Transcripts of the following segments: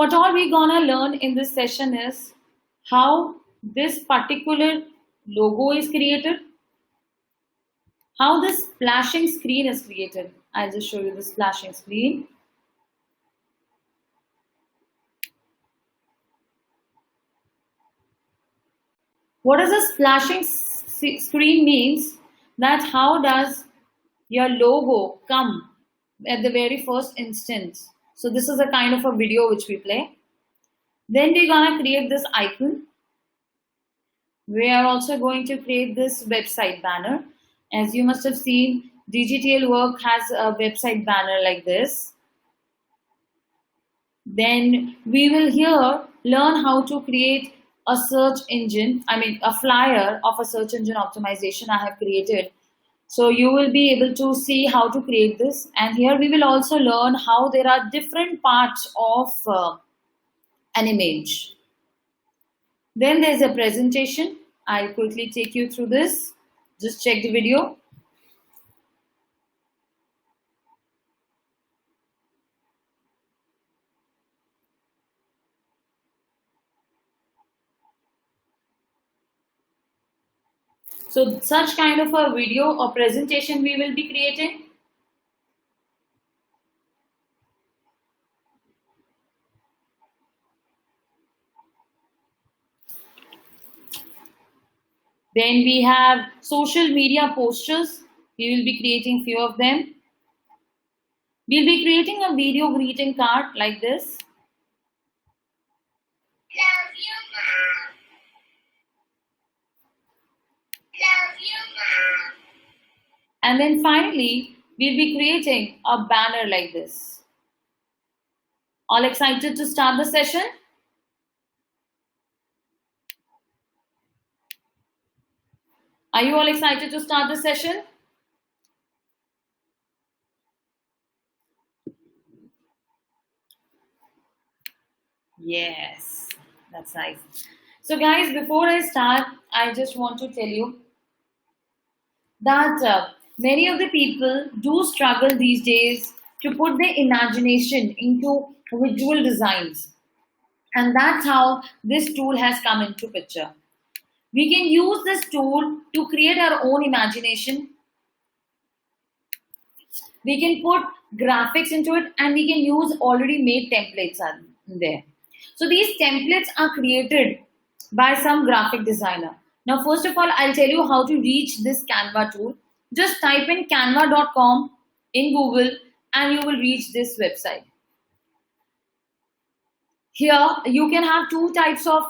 What all we gonna learn in this session is how this particular logo is created, how this splashing screen is created. I'll just show you the splashing screen. What does a splashing screen means? That how does your logo come at the very first instance. So this is a kind of a video which we play. Then we're gonna create this icon. We are also going to create this website banner. As you must have seen, DGTL Work has a website banner like this. Then we will here learn how to create a search engine, a flyer of a search engine optimization I have created. So you will be able to see how to create this. And here we will also learn how there are different parts of an image. Then there's a presentation. I'll quickly take you through this. Just check the video. So such kind of a video or presentation we will be creating. Then we have social media posters. We will be creating few of them. We'll be creating a video greeting card like this. Love you, Mom. Love you, Mom. And then finally, we'll be creating a banner like this. All excited to start the session? Are you all excited to start the session? Yes, that's nice. So guys, before I start, I just want to tell you that many of the people do struggle these days to put their imagination into visual designs. And that's how this tool has come into picture. We can use this tool to create our own imagination. We can put graphics into it and we can use already made templates in there. So these templates are created by some graphic designer. Now, first of all, I'll tell you how to reach this Canva tool. Just type in canva.com in Google and you will reach this website. Here, you can have two types of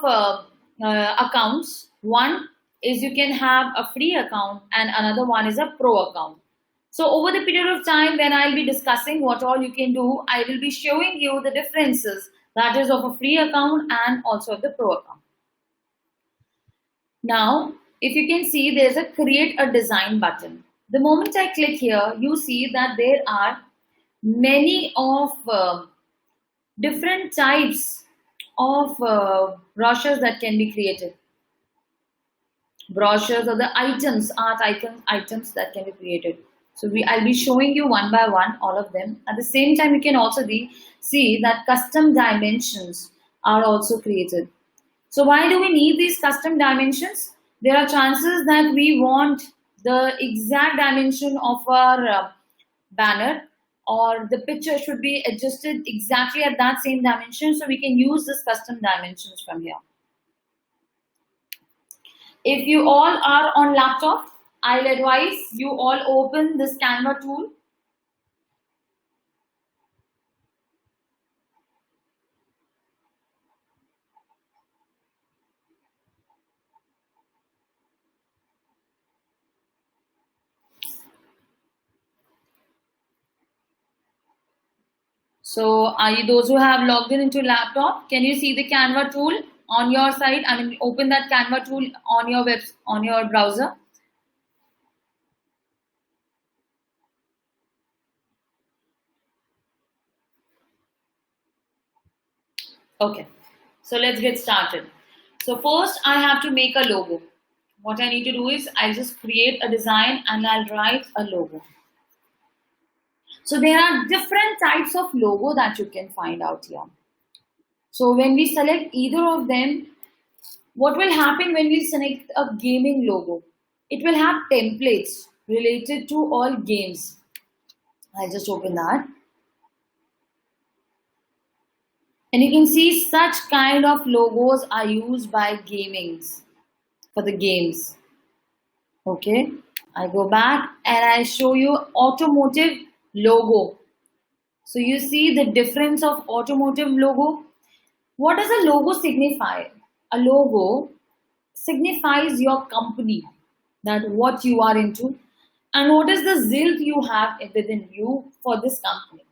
accounts. One is you can have a free account and another one is a pro account. So over the period of time when I'll be discussing what all you can do, I will be showing you the differences that is of a free account and also of the pro account. Now, if you can see, there's a create a design button. The moment I click here, you see that there are many of different types of brochures that can be created. Brochures or the items, items that can be created. So I'll be showing you one by one all of them. At the same time, you can also see that custom dimensions are also created. So why do we need these custom dimensions? There are chances that we want the exact dimension of our banner or the picture should be adjusted exactly at that same dimension. So we can use this custom dimensions from here. If you all are on laptop, I'll advise you all open this Canva tool. So are you those who have logged in into laptop? Can you see the Canva tool on your side? Open that Canva tool on your browser. Okay, so let's get started. So first I have to make a logo. What I need to do is I just create a design and I'll write a logo. So there are different types of logo that you can find out here. So when we select either of them, what will happen when we select a gaming logo? It will have templates related to all games. I'll just open that. And you can see such kind of logos are used by gamings for the games. Okay, I go back and I show you automotive logo. So you see the difference of automotive logo. What does a logo signify? A logo signifies your company, that what you are into, and what is the zeal you have within you for this company.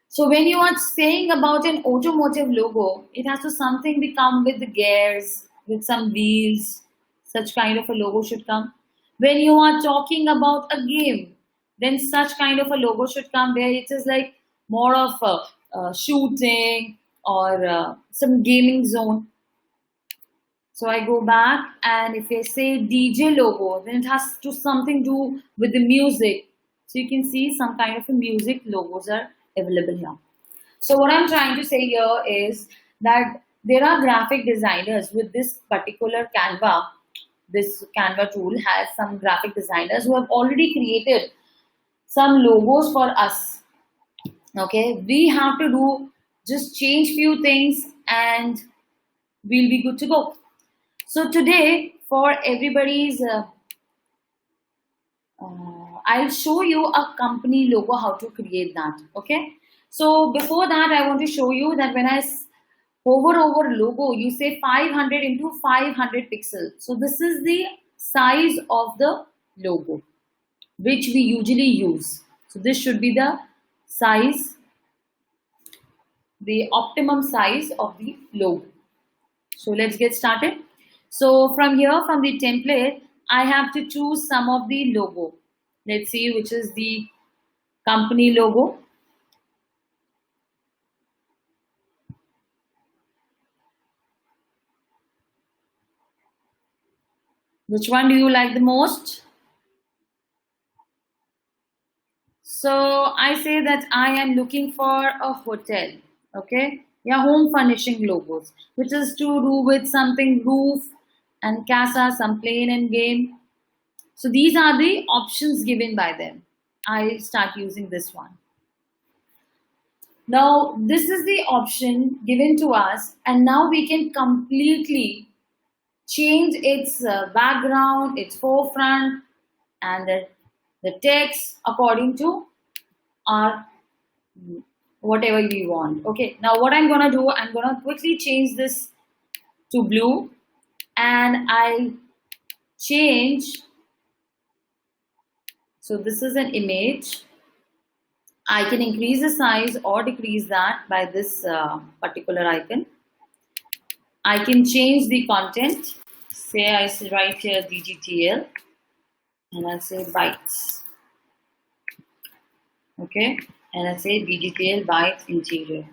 So when you are saying about an automotive logo, it has to something become with the gears, with some wheels, such kind of a logo should come. When you are talking about a game, then such kind of a logo should come where it is like more of a shooting or some gaming zone. So I go back and if I say DJ logo, then it has to something do with the music. So you can see some kind of a music logos are available here. So what I'm trying to say here is that there are graphic designers with this particular Canva. This Canva tool has some graphic designers who have already created some logos for us. Okay, we have to do just change few things and we'll be good to go. So today for everybody's I'll show you a company logo, how to create that. Okay. So before that, I want to show you that when I hover over logo, you say 500 into 500 pixels. So this is the size of the logo, which we usually use. So this should be the size, the optimum size of the logo. So let's get started. So from here, from the template, I have to choose some of the logo. Let's see which is the company logo. Which one do you like the most? So I say that I am looking for a hotel. Okay. Yeah, home furnishing logos, which is to do with something roof and casa, some plain and game. So these are the options given by them. I start using this one. Now, this is the option given to us, and now we can completely change its background, its forefront, and the text according to our whatever we want. Okay, now what I'm gonna do, I'm gonna quickly change this to blue, and I change. So this is an image. I can increase the size or decrease that by this particular icon. I can change the content. Say I write here DGTL and I say bytes. Okay, and I say DGTL bytes interior.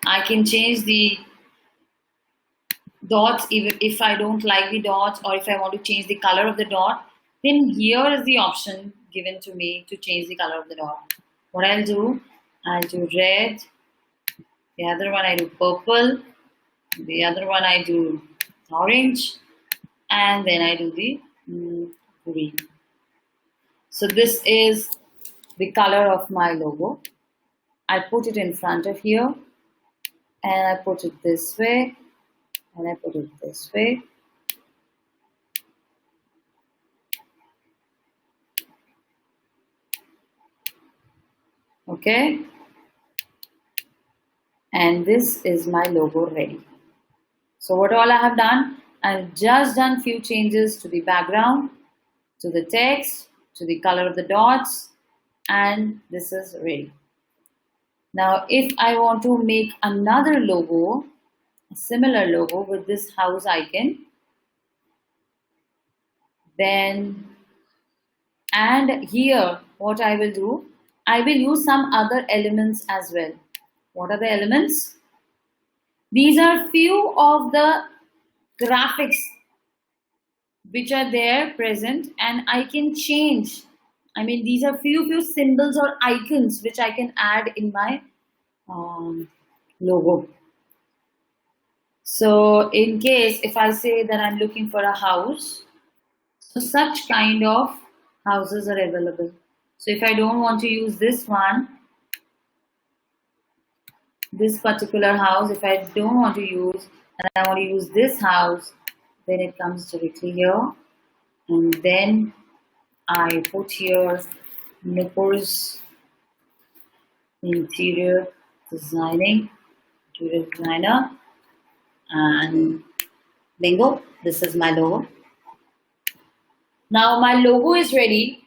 I can change the dots even if I don't like the dots, or if I want to change the color of the dot, then here is the option given to me to change the color of the dot. What I'll do red, the other one I do purple, the other one I do orange, and then I do the green. So this is the color of my logo. I put it in front of here, and I put it this way, and I put it this way. Okay, and this is my logo ready. So what all I have done, I've just done few changes to the background, to the text, to the color of the dots, and this is ready. Now if I want to make another logo, a similar logo with this house icon, then, and here what I will do, I will use some other elements as well. What are the elements? These are few of the graphics which are there present, and I can change I mean, these are few symbols or icons which I can add in my logo. So in case if I say that I'm looking for a house, so such kind of houses are available. So if I don't want to use this one, this particular house, if I don't want to use and I want to use this house, then it comes directly here, and then I put here Nipur's interior designer, and bingo, this is my logo. Now my logo is ready.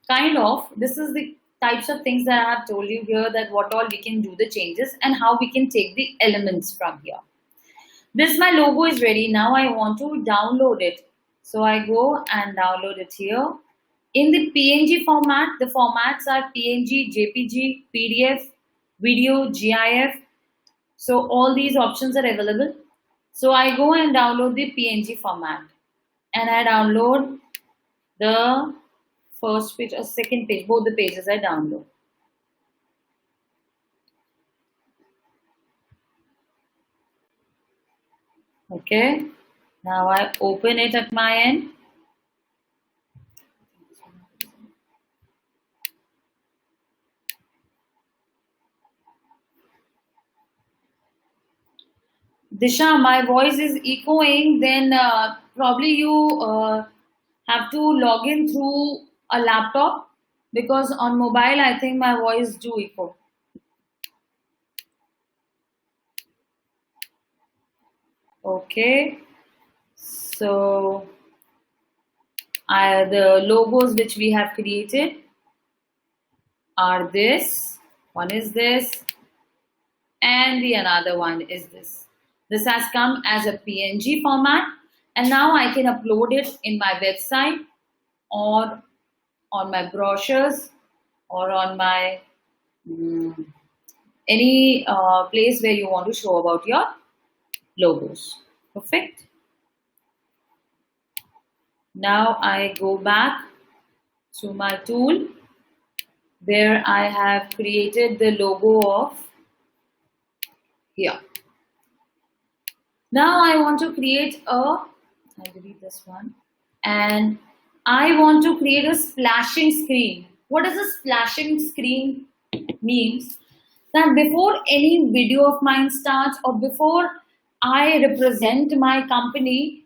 Kind of, this is the types of things that I have told you here, that what all we can do the changes and how we can take the elements from here. This my logo is ready. Now I want to download it. So I go and download it here. In the PNG format, the formats are PNG, JPG, PDF, video, GIF. So all these options are available. So I go and download the PNG format, and I download the first page or second page, both the pages I download. Okay, now I open it at my end. Disha, my voice is echoing, then probably you have to log in through a laptop, because on mobile I think my voice do echo. Okay, so the logos which we have created are this. One is this, and the another one is this. This has come as a PNG format, and now I can upload it in my website or on my brochures or on my any place where you want to show about your logos. Perfect. Now I go back to my tool where I have created the logo of here. Now I want to create I'll delete this one, and I want to create a splashing screen. What does a splashing screen means? That before any video of mine starts or before I represent my company,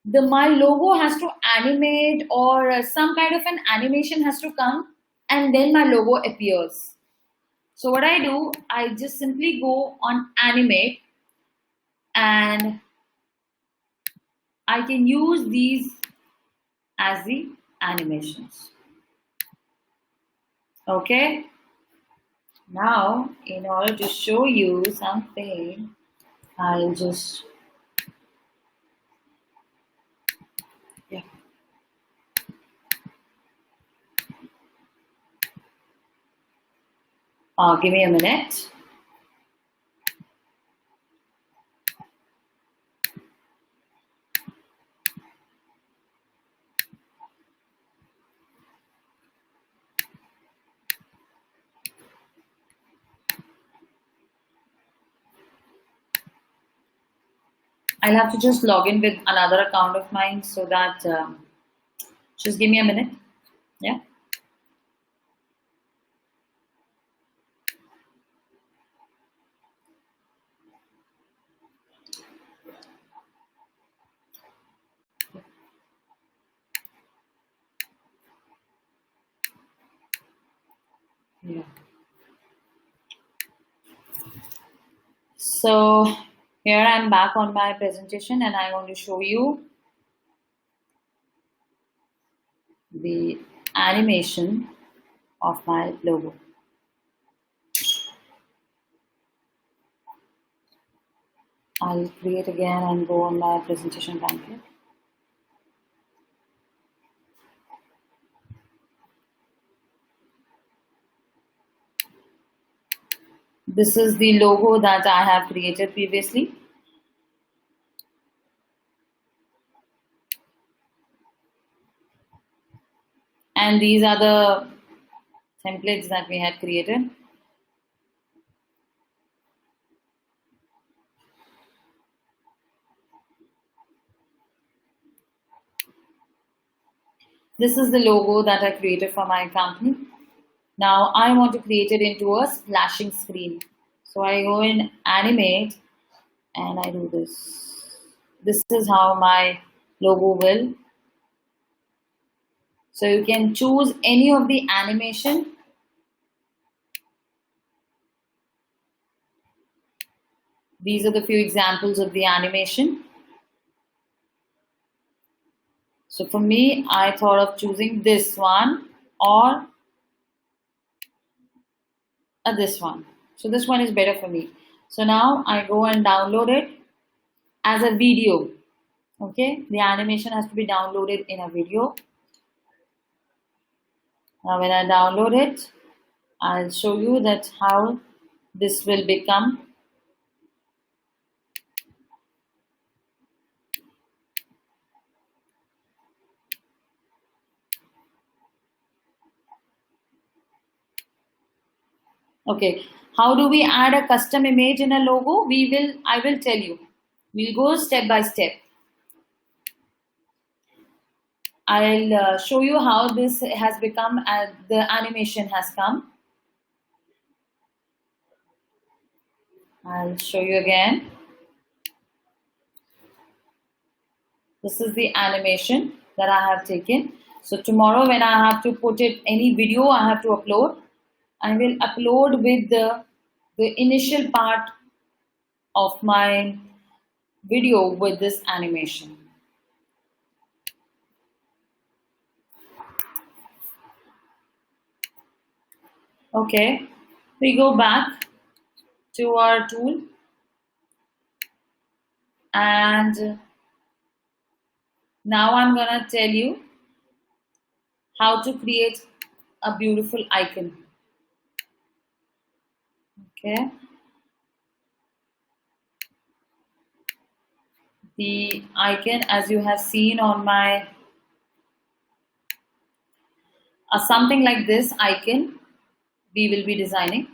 my logo has to animate, or some kind of an animation has to come, and then my logo appears. So what I do, I just simply go on animate, and I can use these as the animations. Okay. Now, in order to show you something, I'll just give me a minute. I'll have to just log in with another account of mine, so that just give me a minute. Yeah. Yeah. So here I'm back on my presentation, and I want to show you the animation of my logo. I'll create again and go on my presentation template. This is the logo that I have created previously. And And these are the templates that we had created. This is the logo that I created for my company. Now I want to create it into a splashing screen. So I go in animate and I do this. This is how my logo will. So you can choose any of the animation. These are the few examples of the animation. So for me, I thought of choosing this one or this one. So this one is better for me. So now I go and download it as a video. Okay, the animation has to be downloaded in a video. Now when I download it, I'll show you that how this will become. Okay, how do we add a custom image in a logo? I will tell you. We'll go step by step. I'll show you how this has become, the animation has come. I'll show you again. This is the animation that I have taken. So tomorrow when I have to put it, any video I have to upload, I will upload with the initial part of my video with this animation. Okay, we go back to our tool and now I'm gonna tell you how to create a beautiful icon. Okay, the icon, as you have seen on my something like this icon we will be designing.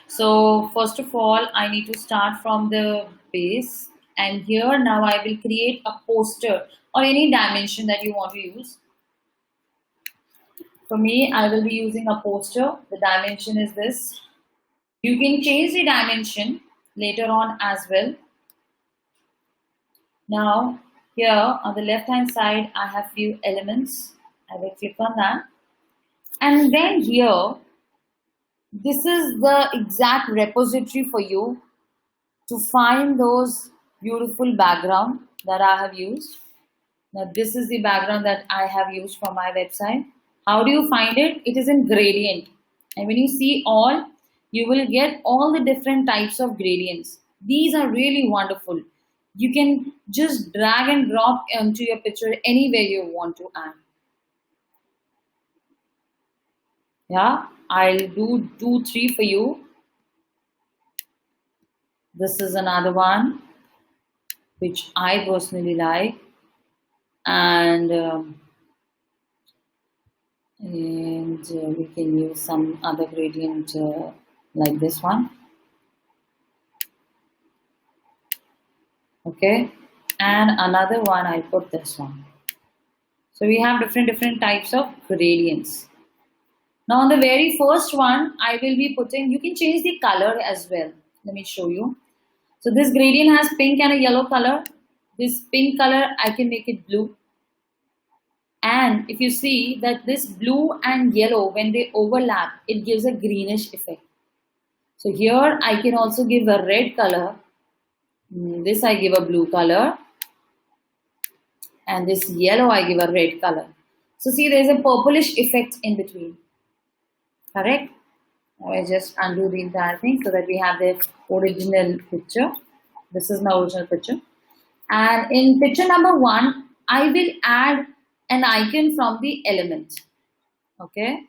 So first of all, I need to start from the base, and here now I will create a poster or any dimension that you want to use. For me, I will be using a poster. The dimension is this. You can change the dimension later on as well. Now here on the left hand side, I have few elements. I will click on that. And then here, this is the exact repository for you to find those beautiful background that I have used. Now this is the background that I have used for my website. How do you find it? It is in gradient. And when you see all, you will get all the different types of gradients. These are really wonderful. You can just drag and drop into your picture anywhere you want to add. Yeah, I'll do 2, 3 for you. This is another one which I personally like, and we can use some other gradient like this one. Okay, and another one I put this one. So we have different types of gradients. Now on the very first one, I will be putting, you can change the color as well. Let me show you. So this gradient has pink and a yellow color. This pink color, I can make it blue. And if you see that this blue and yellow, when they overlap, it gives a greenish effect. So here I can also give a red color. This I give a blue color. And this yellow I give a red color. So see, there is a purplish effect in between. Correct? Now I just undo the entire thing so that we have the original picture. This is my original picture. And in picture number 1, I will add an icon from the element. Okay?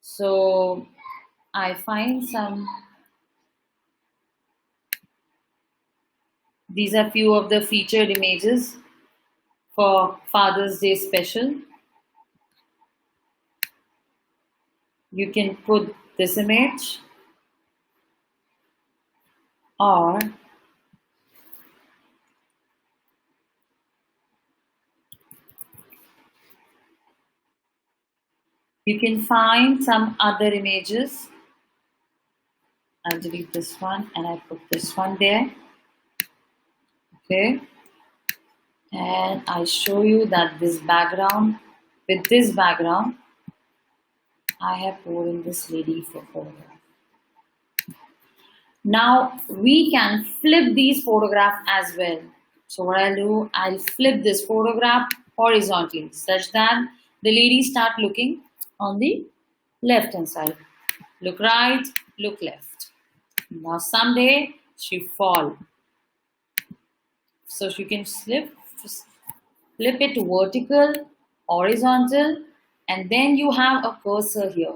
So I find some. These are few of the featured images for Father's Day special. You can put this image, or you can find some other images. I'll delete this one and I put this one there. Okay. And I show you that this background, with this background, I have put in this lady for photograph. Now we can flip these photographs as well. So what I'll do, I'll flip this photograph horizontally such that the lady start looking on the left hand side. Look right, look left. Now someday she fall. So she can flip it to vertical, horizontal, and then you have a cursor here.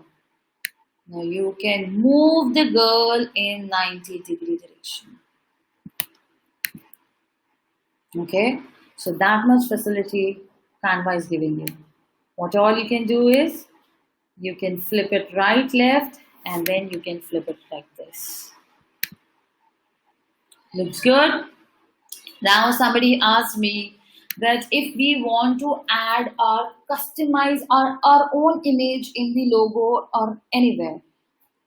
Now you can move the girl in 90-degree direction. Okay, so that much facility Canva is giving you. What all you can do is, you can flip it right, left, and then you can flip it like this. Looks good. Now somebody asked me that if we want to add or customize our own image in the logo or anywhere.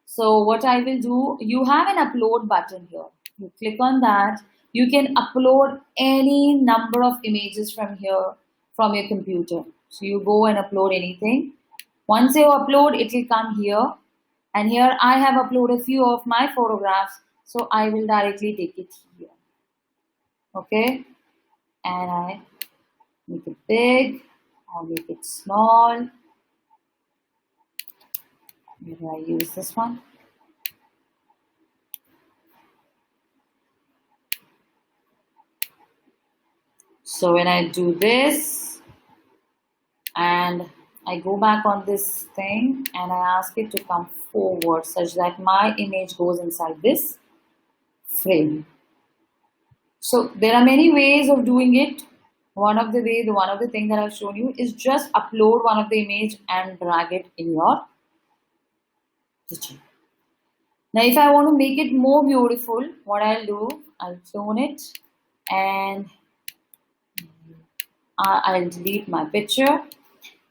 So what I will do, you have an upload button here. You click on that. You can upload any number of images from here, from your computer. So you go and upload anything. Once you upload, it will come here. And here I have uploaded a few of my photographs. So I will directly take it here. Okay. And I make it big or make it small. Maybe I use this one. So when I do this and I go back on this thing and I ask it to come forward such that my image goes inside this frame. So there are many ways of doing it. One of the things that I've shown you is just upload one of the image and drag it in your kitchen. Now if I want to make it more beautiful, what I'll do, I'll clone it and I'll delete my picture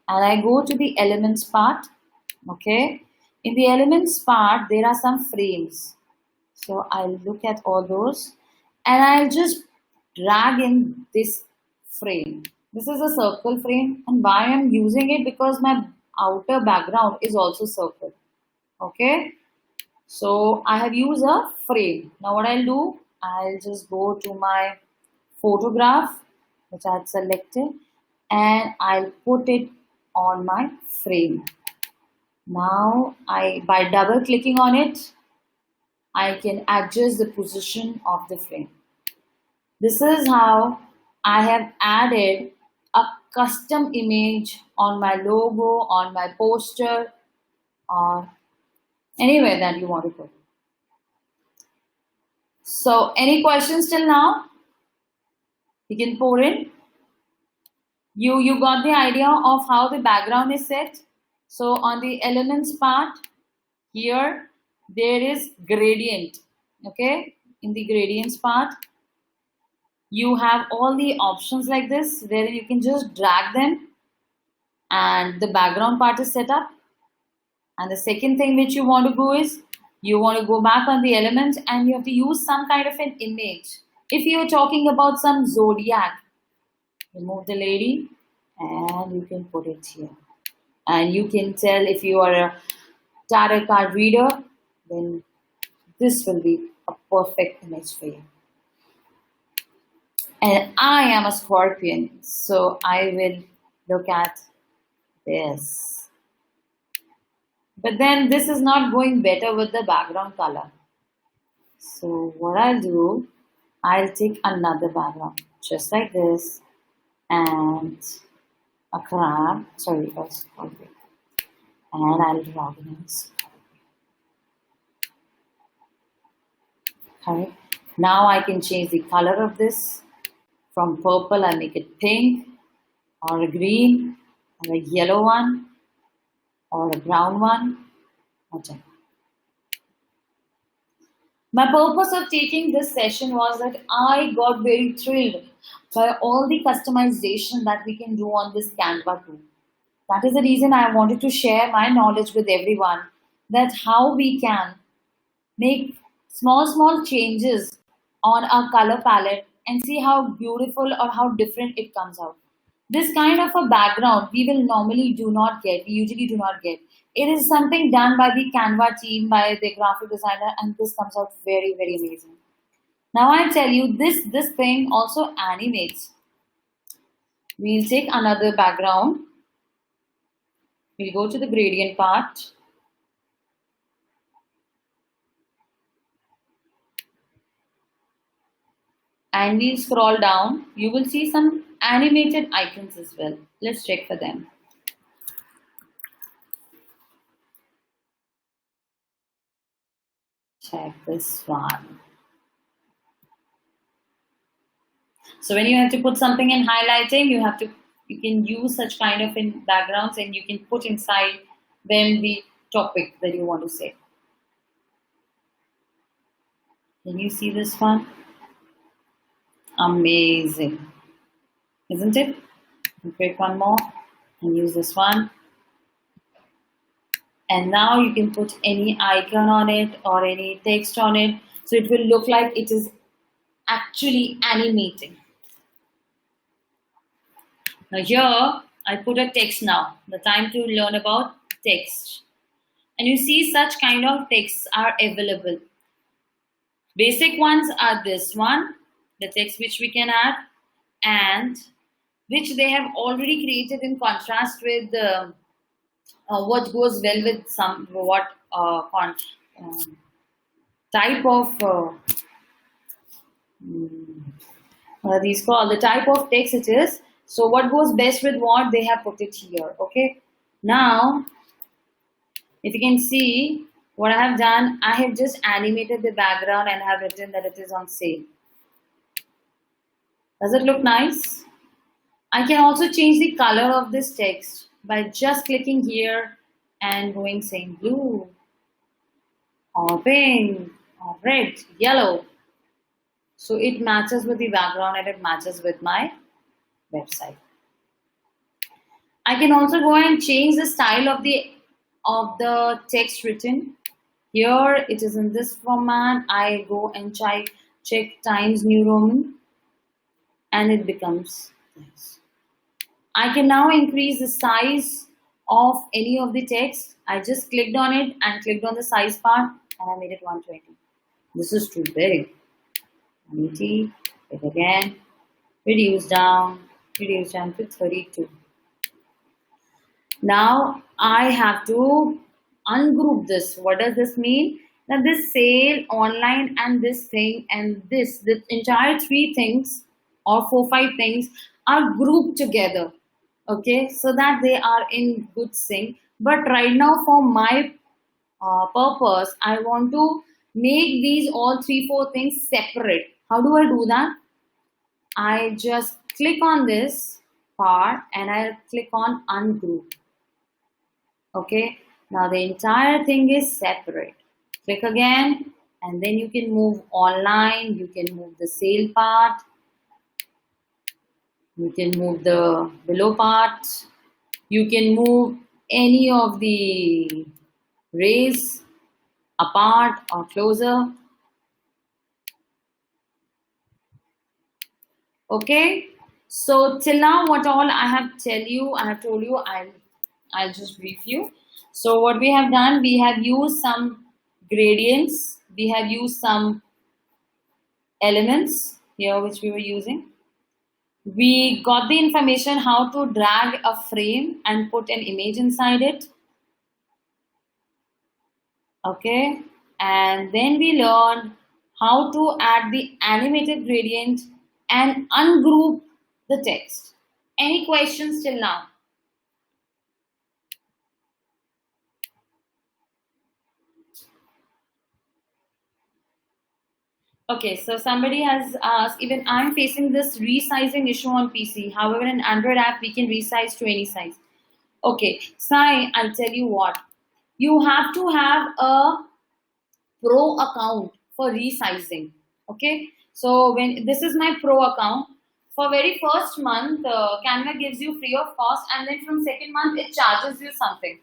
and I go to the elements part. Okay, in the elements part there are some frames, so I'll look at all those and I'll just drag in this frame. This is a circle frame, and why I'm using it, because my outer background is also circle. Okay, so I have used a frame. Now what I'll do, I'll just go to my photograph which I had selected and I'll put it on my frame. Now by double clicking on it, I can adjust the position of the frame. This is how I have added a custom image on my logo, on my poster, or anywhere that you want to put. So any questions till now? You can pour in. You got the idea of how the background is set. So on the elements part, here there is gradient. Okay, in the gradients part, you have all the options like this, where you can just drag them and the background part is set up. And the second thing which you want to do is, you want to go back on the elements and you have to use some kind of an image. If you are talking about some zodiac, remove the lady and you can put it here. And you can tell if you are a tarot card reader, then this will be a perfect image for you. And I am a Scorpion, so I will look at this. But then this is not going better with the background color. So what I'll do, I'll take another background, just like this, and a crab, sorry, a scorpion, and I'll draw it in. Okay. Now I can change the color of this. From purple, I make it pink. or a green, or a yellow one, or a brown one, whatever. My purpose of taking this session was that I got very thrilled by all the customization that we can do on this Canva tool. That is the reason I wanted to share my knowledge with everyone, that how we can make small changes on our color palette and see how beautiful or how different it comes out. This kind of a background we will normally do not get, we usually do not get. It is something done by the Canva team, by the graphic designer, and this comes out very amazing. Now I tell you, this thing also animates. We'll take another background. We'll go to the gradient part. And we'll scroll down. You will see some animated icons as well. Let's check for them. Check this one. So when you have to put something in highlighting, you can use such kind of in backgrounds and you can put inside them the topic that you want to say. Can you see this one? Amazing. Isn't it? Click one more and use this one. And now you can put any icon on it or any text on it. So it will look like it is actually animating. Now here, I put a text now. The time to learn about text. And you see such kind of texts are available. Basic ones are this one, the text which we can add, and which they have already created in contrast with what goes well with type of these called the type of text it is. So what goes best with what they have put it here. Okay. Now, if you can see what I have done, I have just animated the background and have written that it is on sale. Does it look nice? I can also change the color of this text by just clicking here and going saying blue or pink or red, yellow. So it matches with the background and it matches with my website. I can also go and change the style of the text written. Here it is in this format. I go and check Times New Roman and it becomes this. I can now increase the size of any of the text. I just clicked on it and clicked on the size part and I made it 120. This is too big. 180, click again, reduce down to 32. Now I have to ungroup this. What does this mean? That this sale, online, and this thing and this, the entire 3 things or 4-5 things are grouped together. Okay, so that they are in good sync. But right now for my purpose, I want to make these all 3-4 things separate. How do I do that? I just click on this part and I click on ungroup. Okay, now the entire thing is separate. Click again and then you can move online, you can move the sale part, you can move the below part, you can move any of the rays apart or closer. Okay, so till now what all I have told you, I'll just brief you. So what we have done, we have used some gradients, we have used some elements here which we were using. We got the information how to drag a frame and put an image inside it. Okay, and then we learned how to add the animated gradient and ungroup the text. Any questions till now? Okay, so somebody has asked, even I'm facing this resizing issue on PC. However, in Android app, we can resize to any size. Okay, Sai, I'll tell you what. You have to have a pro account for resizing. Okay, so when this is my pro account, for very first month, Canva gives you free of cost, and then from second month it charges you something.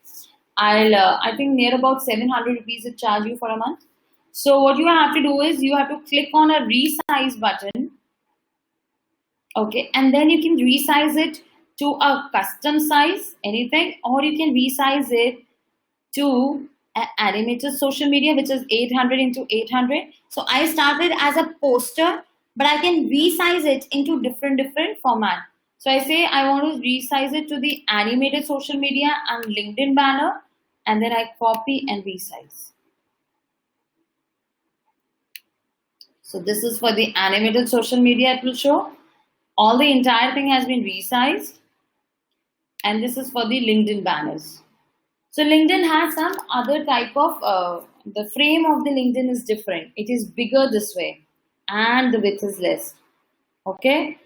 I think near about 700 rupees it charge you for a month. So what you have to do is you have to click on a resize button, okay, and then you can resize it to a custom size, anything, or you can resize it to animated social media, which is 800 into 800. So I started as a poster, but I can resize it into different format. So I say I want to resize it to the animated social media and LinkedIn banner, and then I copy and resize. So this is for the animated social media, it will show. All the entire thing has been resized, and this is for the LinkedIn banners. So LinkedIn has some other type of, the frame of the LinkedIn is different. It is bigger this way and the width is less. Okay.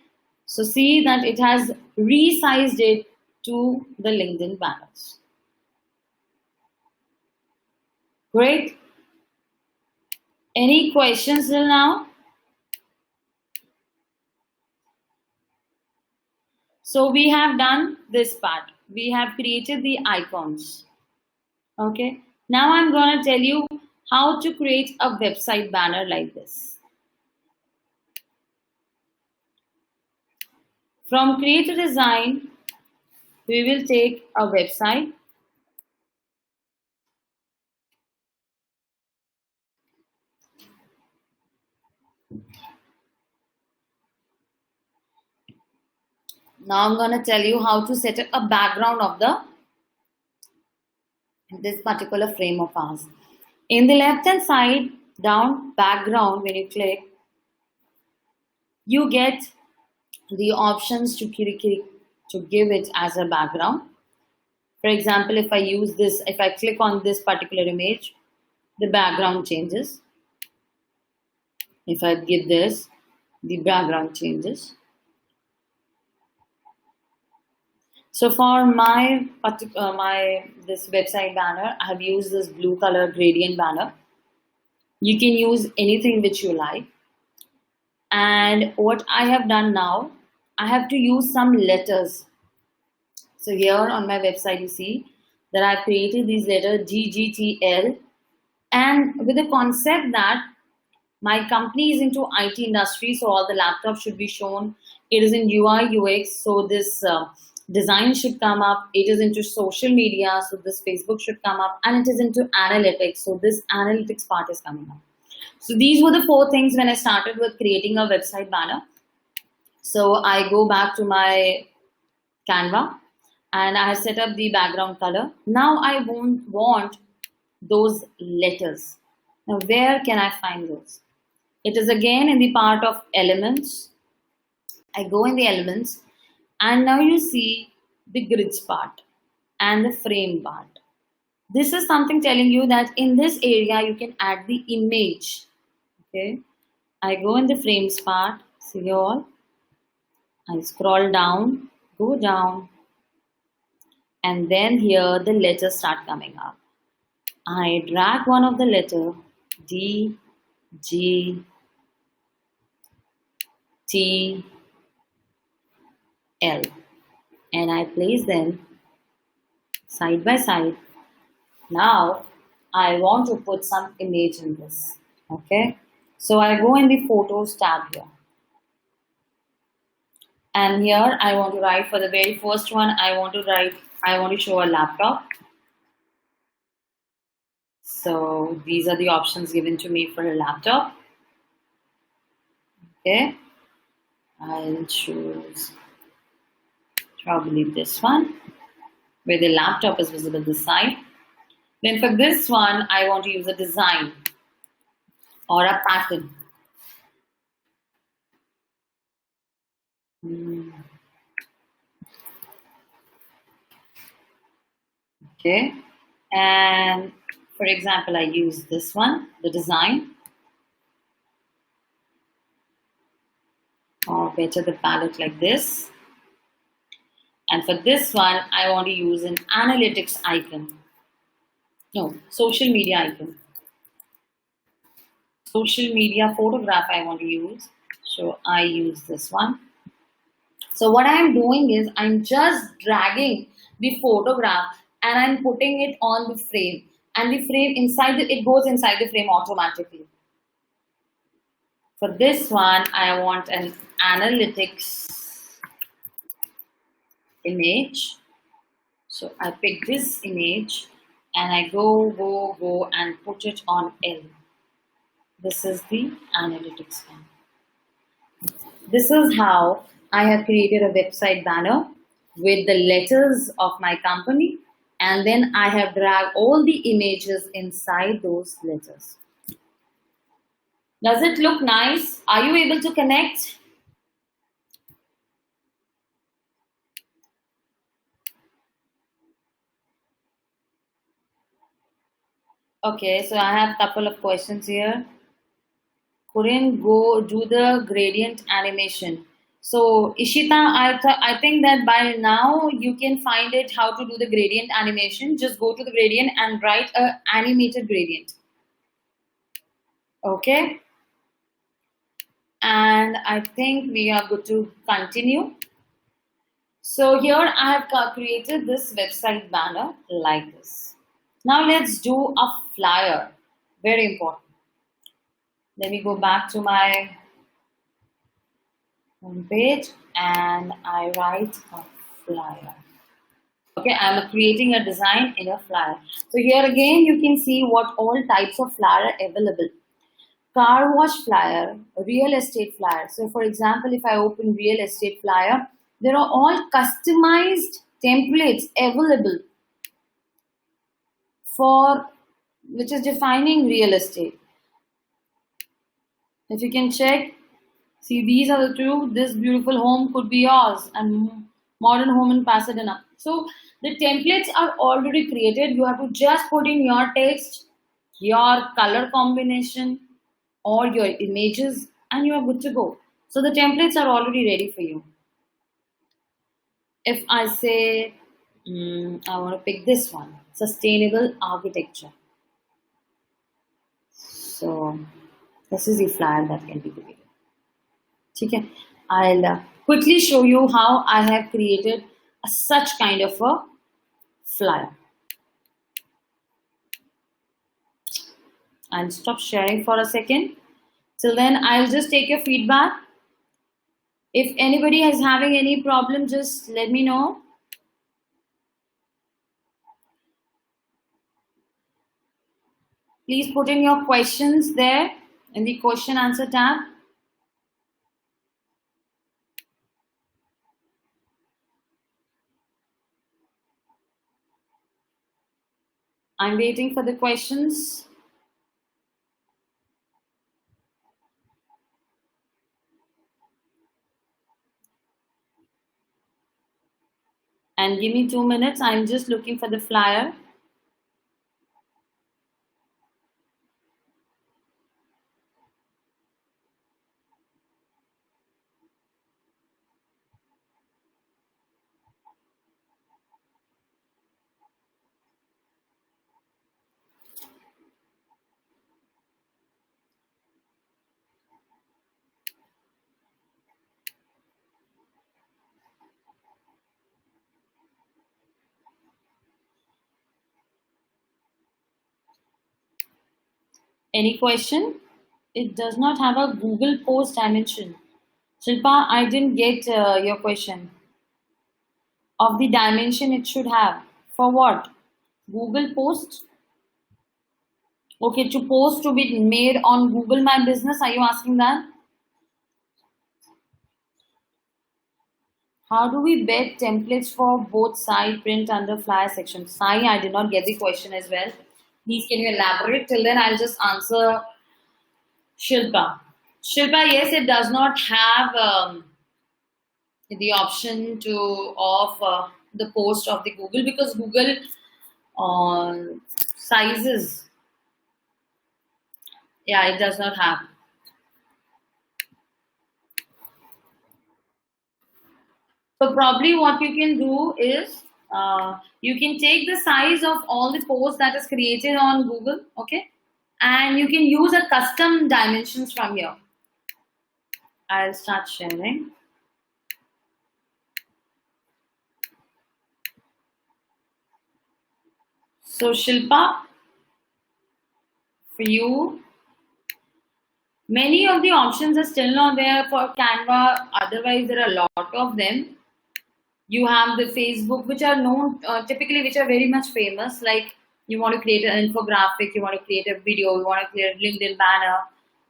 So see that it has resized it to the LinkedIn banners. Great. Any questions till now? So we have done this part. We have created the icons. Okay. Now I'm going to tell you how to create a website banner like this. From create a design, we will take a website. Now I'm going to tell you how to set up a background of this particular frame of ours. In the left hand side down background, when you click, you get the options to give it as a background. For example, if I click on this particular image, the background changes. If I give this, the background changes. So for my this website banner, I have used this blue color gradient banner. You can use anything which you like. And what I have done now, I have to use some letters. So here on my website, you see that I've created these letters GGTL, and with the concept that my company is into IT industry, so all the laptops should be shown. It is in UI UX, so this design should come up. It is into social media, so this Facebook should come up, and it is into analytics, so this analytics part is coming up. So these were the 4 things when I started with creating a website banner. So I go back to my Canva and I have set up the background color. Now I won't want those letters. Now where can I find those? It is again in the part of elements. I go in the elements, and now you see the grids part and the frame part. This is something telling you that in this area you can add the image. Okay, I go in the frames part, see all. I scroll down, go down, and then here the letters start coming up. I drag one of the letter D, G, T, L, and I place them side by side. Now I want to put some image in this. Okay, so I go in the photos tab here, and here I want to write for the very first one. I want to show a laptop. So these are the options given to me for a laptop. Okay, I'll choose probably this one where the laptop is visible this side. Then for this one, I want to use a design or a pattern. Okay, and for example, I use this one, the design. better the palette like this. And for this one, I want to use an analytics icon. No, social media icon. Social media photograph I want to use. So I use this one. So what I'm doing is I'm just dragging the photograph and I'm putting it on the frame. And the frame it goes inside the frame automatically. For this one, I want an analytics image. So I pick this image and I go and put it on L. This is the analytics one. This is how I have created a website banner with the letters of my company, and then I have dragged all the images inside those letters. Does it look nice? Are you able to connect? Okay, so I have a couple of questions here. Couldn't go do the gradient animation. So Ishita, I think that by now you can find it how to do the gradient animation. Just go to the gradient and write a animated gradient. Okay. And I think we are good to continue. So here I have created this website banner like this. Now let's do a flyer. Very important. Let me go back to my home page and I write a flyer. Okay, I'm creating a design in a flyer. So here again you can see what all types of flyer are available. Car wash flyer, real estate flyer. So for example, if I open real estate flyer, there are all customized templates available for which is defining real estate. If you can check, see these are the two. This beautiful home could be yours and modern home in Pasadena. So the templates are already created. You have to just put in your text, your color combination, or your images, and you are good to go. So the templates are already ready for you. If I say, I want to pick this one, sustainable architecture. So this is the flyer that can be created. Okay, I'll quickly show you how I have created such kind of a flyer. I'll stop sharing for a second. Till then, I'll just take your feedback. If anybody is having any problem, just let me know. Please put in your questions there in the question answer tab. I'm waiting for the questions. And give me 2 minutes. I'm just looking for the flyer. Any question? It does not have a Google post dimension. Shilpa, I didn't get your question. Of the dimension it should have. For what? Google post? Okay, to post to be made on Google My Business. Are you asking that? How do we bet templates for both side print under flyer section? Sai, I did not get the question as well. Please, can you elaborate? Till then, I'll just answer Shilpa. Shilpa, yes, it does not have the option to off the post of the Google because Google sizes. Yeah, it does not have. So probably what you can do is you can take the size of all the posts that is created on Google, okay, and you can use a custom dimensions from here. I'll start sharing. So Shilpa, for you, many of the options are still not there for Canva. Otherwise, there are a lot of them. You have the Facebook, which are known typically, which are very much famous. Like you want to create an infographic, you want to create a video, you want to create a LinkedIn banner,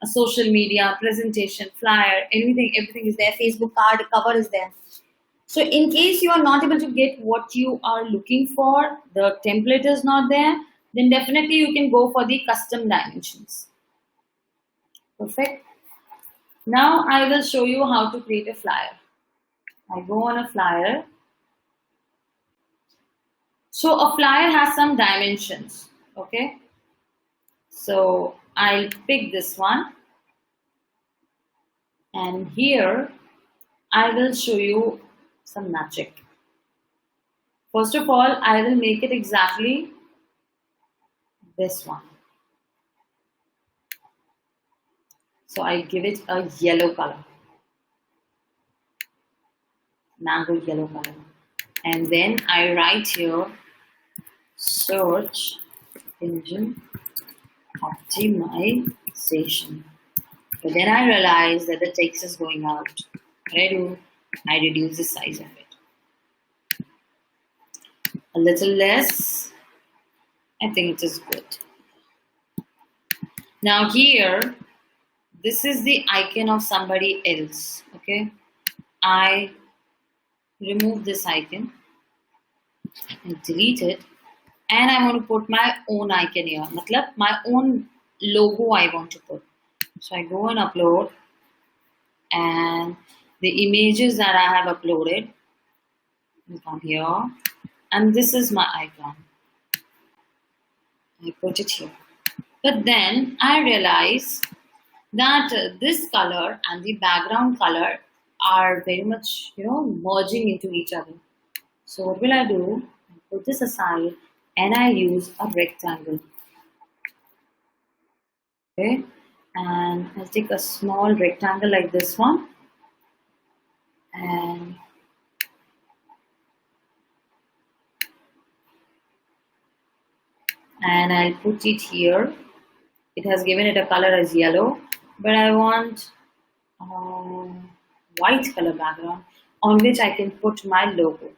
a social media presentation, flyer, anything, everything is there. Facebook card cover is there. So in case you are not able to get what you are looking for, the template is not there, then definitely you can go for the custom dimensions. Perfect. Now I will show you how to create a flyer. I go on a flyer. So a flyer has some dimensions, okay? So I'll pick this one, and here I will show you some magic. First of all, I will make it exactly this one. So I give it a yellow color, mango yellow color. And then I write here search engine optimization. But then I realize that the text is going out. What I do, I reduce the size of it. A little less, I think it is good. Now here, this is the icon of somebody else, okay? I remove this icon and delete it, and I want to put my own icon here. Matlab, my own logo I want to put. So I go and upload, and the images that I have uploaded will come here, and this is my icon. I put it here. But then I realize that this color and the background color are very much, merging into each other. So what will I do? I put this aside and I use a rectangle. Okay, and I'll take a small rectangle like this one, and I'll put it here. It has given it a color as yellow, but I want white color background on which I can put my logo.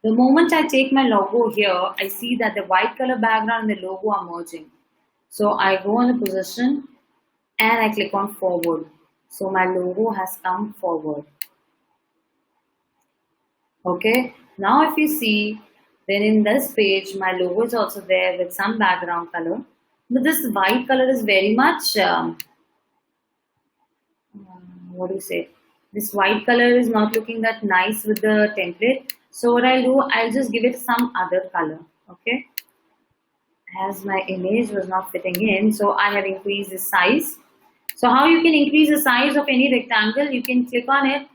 The moment I take my logo here, I see that the white color background and the logo are merging. So I go on the position and I click on forward. So my logo has come forward. Okay, now if you see, then in this page, my logo is also there with some background color. But this white color is very much, what do you say? This white color is not looking that nice with the template. So what I'll do, I'll just give it some other color. Okay. As my image was not fitting in, so I have increased the size. So how you can increase the size of any rectangle? You can click on it,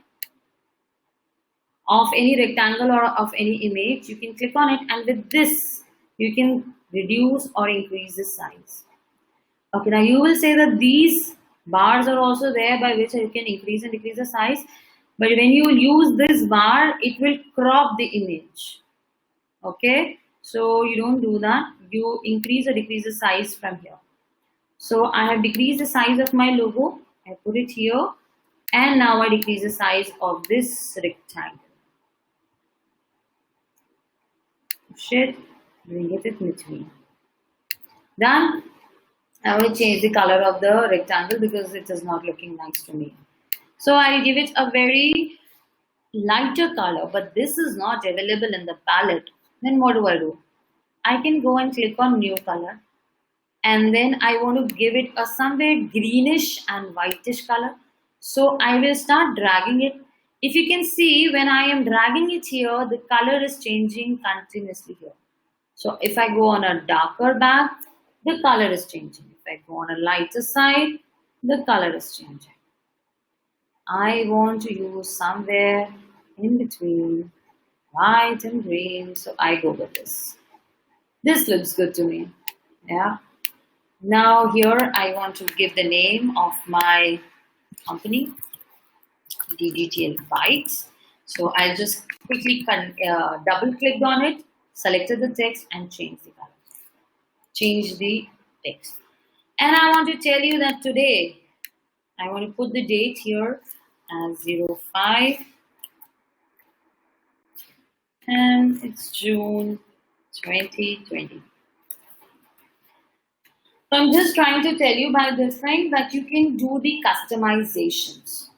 of any rectangle or of any image. You can click on it, and with this, you can reduce or increase the size. Okay, now you will say that these bars are also there by which you can increase and decrease the size. But when you use this bar, it will crop the image. Okay, so you don't do that. You increase or decrease the size from here. So I have decreased the size of my logo. I put it here, and now I decrease the size of this rectangle. Push it, bring it in between. Done. I will change the color of the rectangle because it is not looking nice to me. So I'll give it a very lighter color, but this is not available in the palette. Then what do? I can go and click on new color, and then I want to give it a somewhere greenish and whitish color. So I will start dragging it. If you can see, when I am dragging it here, the color is changing continuously here. So if I go on a darker back, the color is changing. If I go on a lighter side, the color is changing. I want to use somewhere in between white and green. So I go with this. This looks good to me. Yeah. Now here I want to give the name of my company, DDTL Bytes. So I'll just quickly double click on it, selected the text and change the color. Change the text. And I want to tell you that today I want to put the date here as 05 and it's June 2020. So I'm just trying to tell you by this thing that you can do the customizations.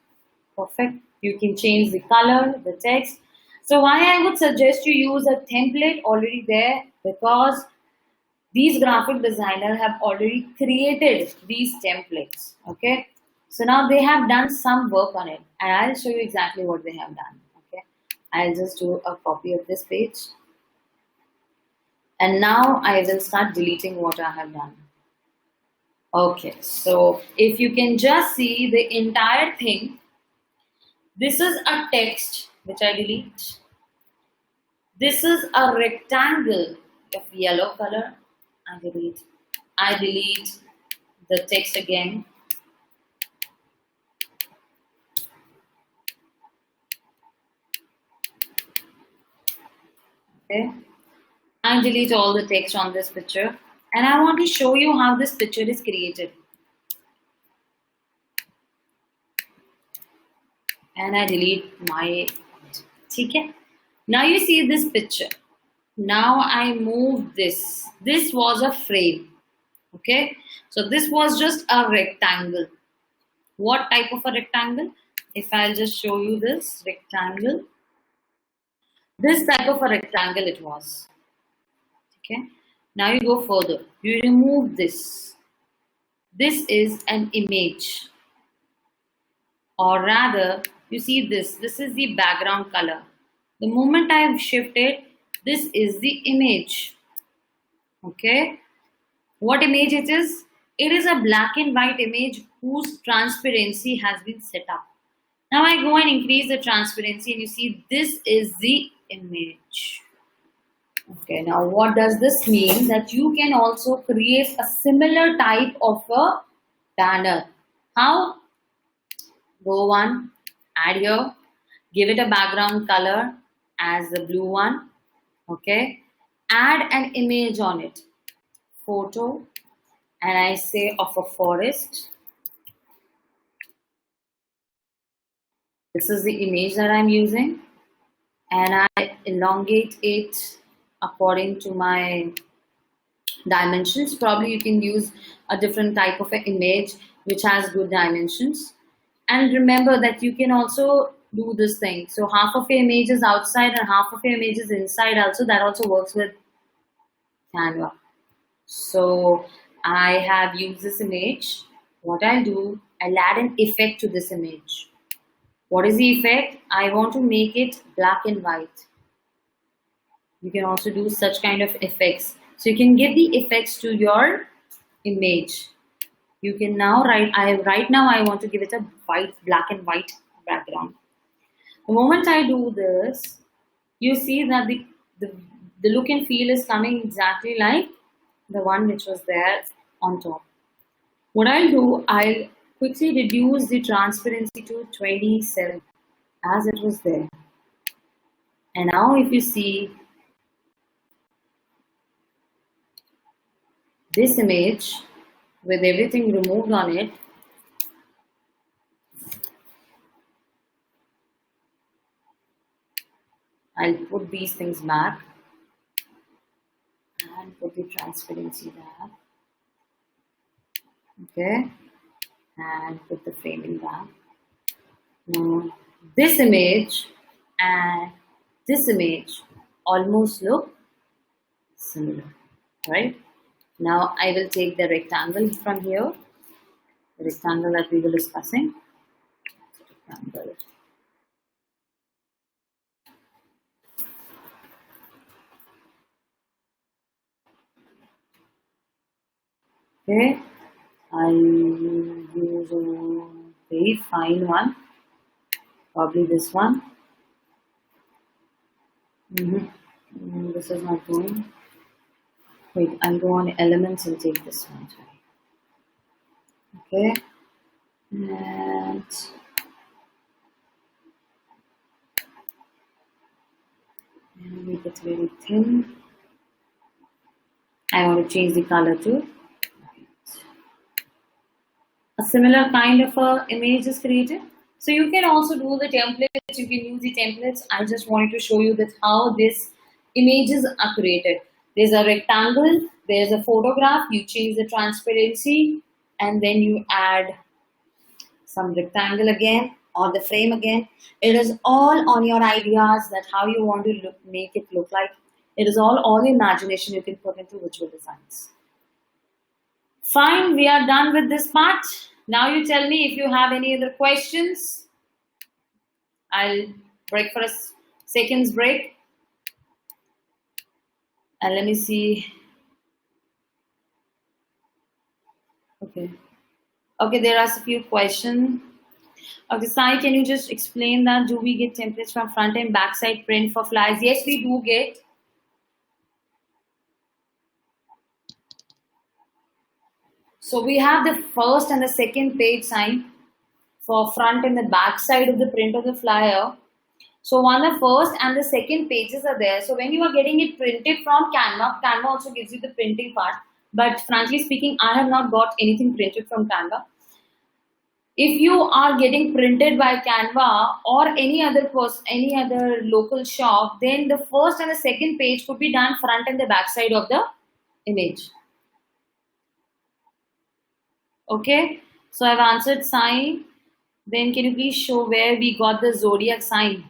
Perfect. You can change the color, the text. So why I would suggest you use a template already there, because these graphic designers have already created these templates. Okay. So now they have done some work on it, and I'll show you exactly what they have done. Okay. I'll just do a copy of this page. And now I will start deleting what I have done. Okay, so if you can just see the entire thing, this is a text which I delete. This is a rectangle of yellow color. I delete. I delete the text again. Okay. I delete all the text on this picture. And I want to show you how this picture is created. And I delete my. Okay. Now you see this picture. Now I move this. This was a frame. Okay. So this was just a rectangle. What type of a rectangle? If I'll just show you this rectangle. This type of a rectangle it was. Okay. Now you go further. You remove this. This is an image. Or rather, you see this. This is the background color. The moment I have shifted, this is the image. Okay. What image it is? It is a black and white image whose transparency has been set up. Now I go and increase the transparency and you see this is the image. Okay, now what does this mean? That you can also create a similar type of a banner. How? Go one, add here, give it a background color as the blue one. Okay, add an image on it. Photo, and I say of a forest. This is the image that I'm using, and I elongate it according to my dimensions. Probably you can use a different type of an image which has good dimensions. And remember that you can also do this thing. So half of your image is outside and half of your image is inside also. That also works with Canva. So I have used this image. What I'll do, I'll add an effect to this image. What is the effect? I want to make it black and white. You can also do such kind of effects. So you can give the effects to your image. You can now right now I want to give it a black and white background. The moment I do this, you see that the look and feel is coming exactly like the one which was there on top. What I'll do, I'll quickly reduce the transparency to 27 as it was there. And now if you see this image with everything removed on it, I'll put these things back and put the transparency back. Okay, and put the framing back. Now this image and this image almost look similar, right? Now I will take the rectangle from here, the rectangle that we were discussing. Rectangle. Okay, I use a very fine one, probably this one. This is not going. Wait, I'll go on elements and take this one. Sorry. Okay. And make it very thin. I want to change the color to a similar kind of a image is created. So you can also do the templates, you can use the templates. I just wanted to show you that how these images are created. There's a rectangle, there's a photograph, you change the transparency and then you add some rectangle again or the frame again. It is all on your ideas that how you want to make it look like. It is all imagination you can put into visual designs. Fine, we are done with this part. Now you tell me if you have any other questions. I'll break for a second's break. And let me see. Okay. Okay, there are a few questions. Okay, Sai, can you just explain that? Do we get templates from front and back side print for flyers? Yes, we do get. So we have the first and the second page sign for front and the back side of the print of the flyer. So on the first and the second pages are there. So when you are getting it printed from Canva, Canva also gives you the printing part. But frankly speaking, I have not got anything printed from Canva. If you are getting printed by Canva or any other local shop, then the first and the second page could be done front and the back side of the image. Okay, so I've answered sign. Then can you please show where we got the zodiac sign?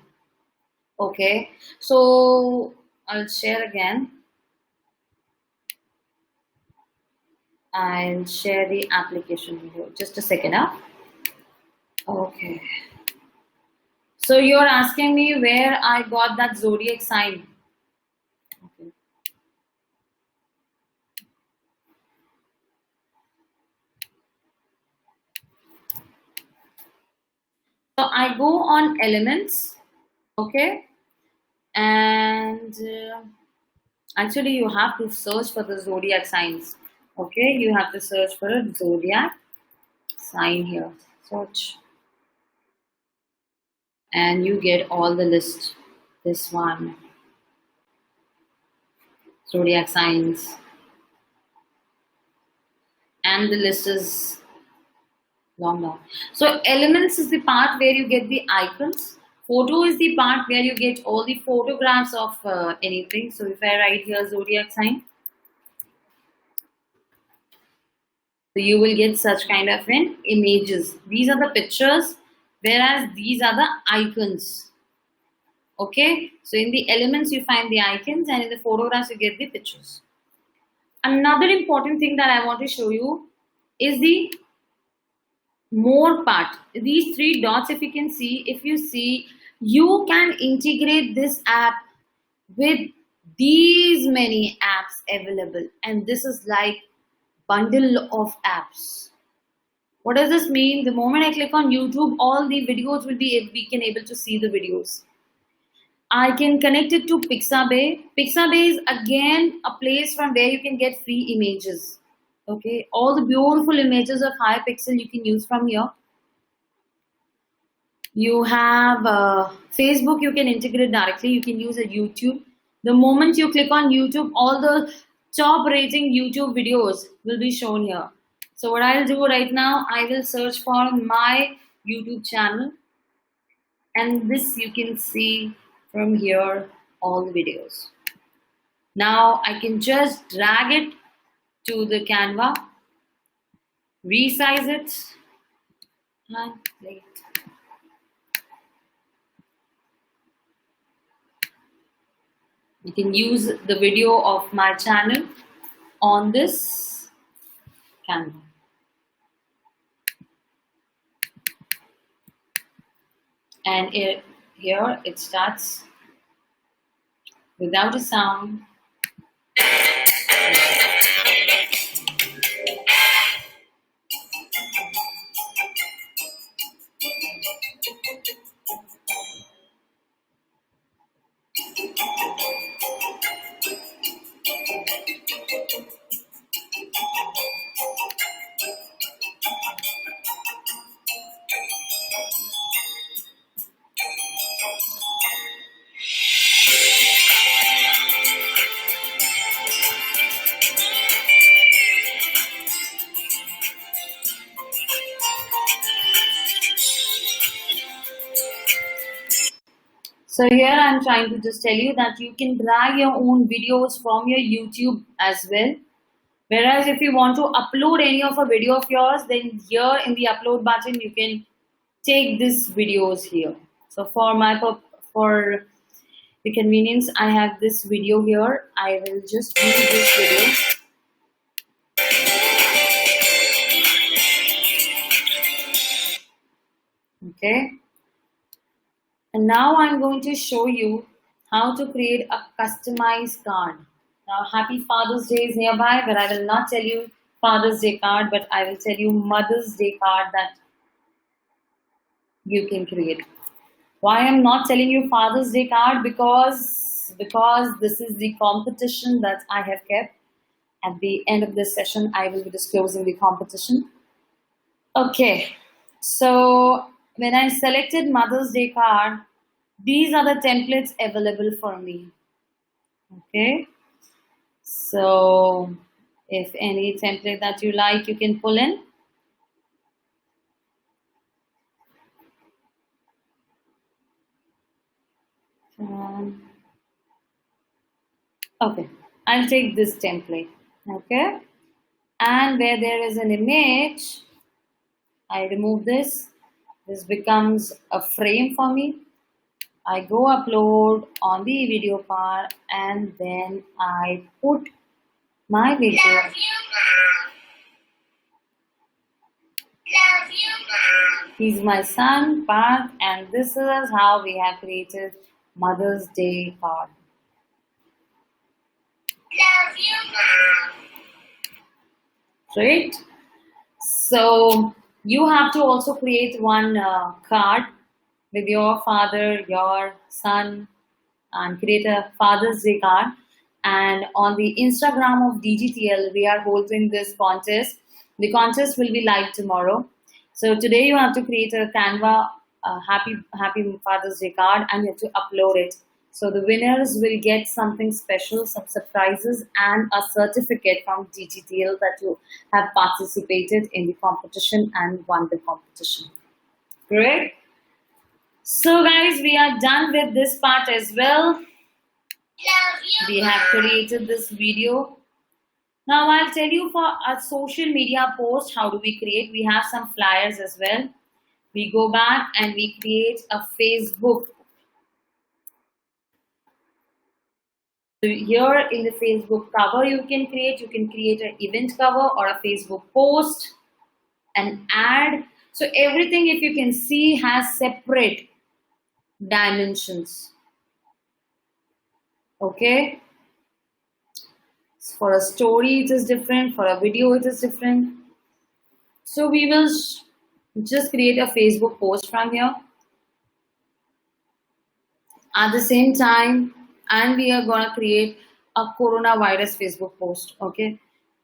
Okay, so I'll share again. I'll share the application video. Just a second, huh? Okay. So you're asking me where I got that zodiac sign. Okay. So I go on elements, okay, and actually you have to search for the zodiac signs, okay. You have to search for a zodiac sign here. Search, and you get all the list. This one, zodiac signs, and the list is long. So elements is the part where you get the icons. Photo is the part where you get all the photographs of anything. So if I write here zodiac sign, so you will get such kind of images. These are the pictures, whereas these are the icons. Okay, so in the elements you find the icons, and in the photographs you get the pictures. Another important thing that I want to show you is the more part. These three dots, if you can see, you can integrate this app with these many apps available, and this is like bundle of apps. What does this mean? The moment I click on YouTube, all the videos will be able to see the videos. I can connect it to Pixabay. Pixabay is again a place from where you can get free images. Okay, all the beautiful images of Hypixel you can use from here. You have Facebook, you can integrate directly. You can use a YouTube. The moment you click on YouTube, all the top rating YouTube videos will be shown here. So what I'll do right now, I will search for my YouTube channel, and this you can see from here all the videos. Now I can just drag it to the Canva, resize it, and play it. You can use the video of my channel on this Canva. And here it starts without a sound. So here I'm trying to just tell you that you can drag your own videos from your YouTube as well. Whereas if you want to upload any of a video of yours, then here in the upload button you can take these videos here. So for the convenience, I have this video here. I will just view this video. Okay. And now I'm going to show you how to create a customized card. Now, Happy Father's Day is nearby, but I will not tell you Father's Day card, but I will tell you Mother's Day card that you can create. Why I'm not telling you Father's Day card? Because this is the competition that I have kept. At the end of this session, I will be disclosing the competition. Okay, so when I selected Mother's Day card, these are the templates available for me. Okay, so if any template that you like, you can pull in. Okay, I'll take this template. Okay, and where there is an image, I remove this. This becomes a frame for me. I go upload on the video part, and then I put my video. Love you, Mom. Love you, Mom. He's my son, Parth, and this is how we have created Mother's Day card. Love you, Mom. Right? So you have to also create one card with your father, your son, and create a Father's Day card. And on the Instagram of DGTL, we are holding this contest. The contest will be live tomorrow. So today you have to create a Canva Happy Father's Day card, and you have to upload it. So the winners will get something special, some surprises, and a certificate from DGTL that you have participated in the competition and won the competition. Great. So guys, we are done with this part as well. Love you, We have created this video. Now I'll tell you for a social media post, how do we create? We have some flyers as well. We go back and we create a Facebook. So here in the Facebook cover you can create an event cover or a Facebook post, an ad. So everything, if you can see, has separate dimensions. Okay. For a story it is different, for a video it is different. So we will just create a Facebook post from here. At the same time, and we are gonna create a coronavirus Facebook post. Okay.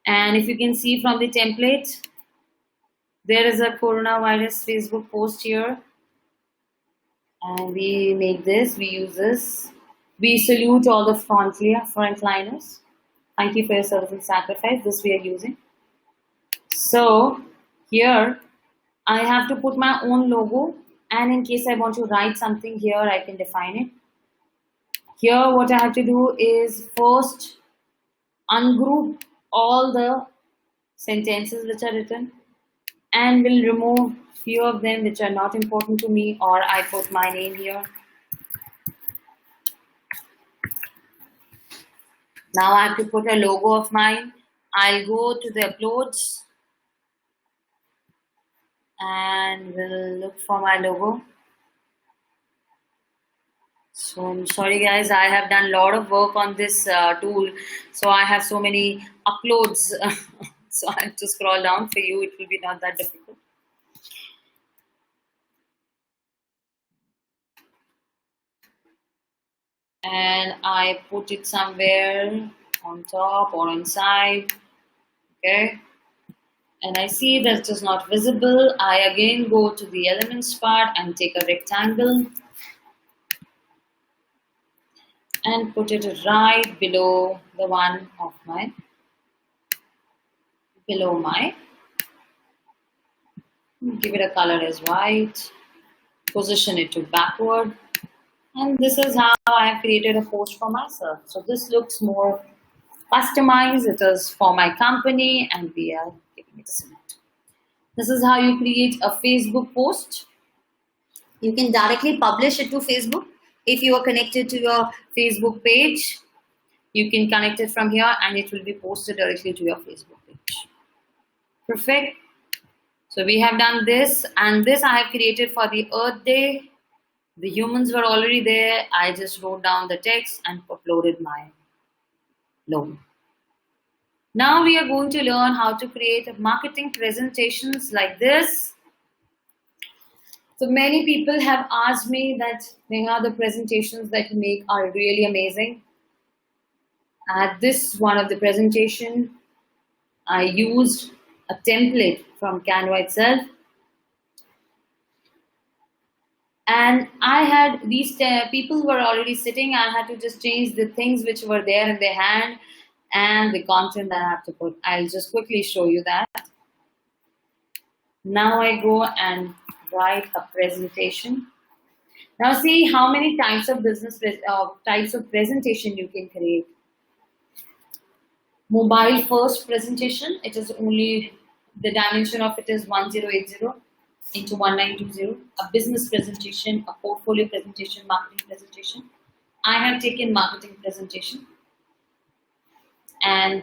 And if you can see from the template, there is a coronavirus Facebook post here. And we make this, we use this. We salute all the frontliners. Thank you for your service and sacrifice. This we are using. So here I have to put my own logo, and in case I want to write something here, I can define it. Here what I have to do is first ungroup all the sentences which are written, and will remove few of them which are not important to me, or I put my name here. Now I have to put a logo of mine. I'll go to the uploads and will look for my logo. So I'm sorry guys, I have done a lot of work on this tool. So I have so many uploads. So I have to scroll down for you. It will be not that difficult. And I put it somewhere on top or inside. Okay. And I see that it is not visible. I again go to the elements part and take a rectangle and put it right below the one of my, give it a color as white, position it to backward, And this is how I have created a post for myself. So this looks more customized. It is for my company and we are giving it a select. This is how you create a Facebook post. You can directly publish it to Facebook. If you are connected to your Facebook page, you can connect it from here and it will be posted directly to your Facebook page. Perfect. So we have done this, and this I have created for the Earth Day. The humans were already there. I just wrote down the text and uploaded my logo. Now we are going to learn how to create marketing presentations like this. So many people have asked me that Neha, the presentations that you make are really amazing. This one of the presentation, I used a template from Canva itself. And I had these people were already sitting. I had to just change the things which were there in their hand and the content that I have to put. I'll just quickly show you that. Now I go and write a presentation. Now see how many types of types of presentation you can create. Mobile first presentation. It is only the dimension of it is 1080 into 1920. A business presentation, a portfolio presentation, marketing presentation. I have taken marketing presentation, and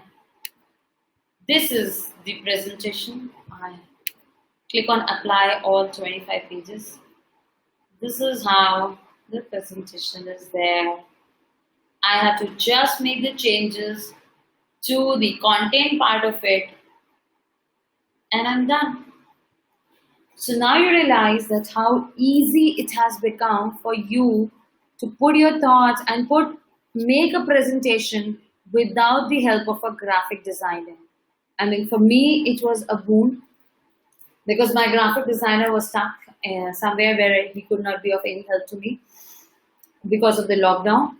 this is the presentation. I click on apply all 25 pages. This is how the presentation is there. I have to just make the changes to the content part of it, and I'm done. So now you realize that how easy it has become for you to put your thoughts and make a presentation without the help of a graphic designer. I mean, for me, it was a boon because my graphic designer was stuck somewhere where he could not be of any help to me because of the lockdown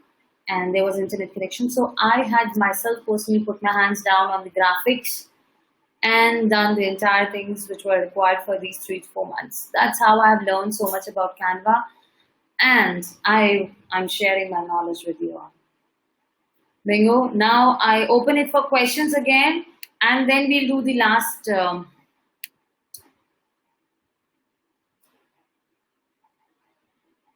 and there was internet connection. So I had myself personally put my hands down on the graphics and done the entire things which were required for these 3 to 4 months. That's how I've learned so much about Canva, and I'm sharing my knowledge with you all. Bingo. Now I open it for questions again, and then we'll do the last.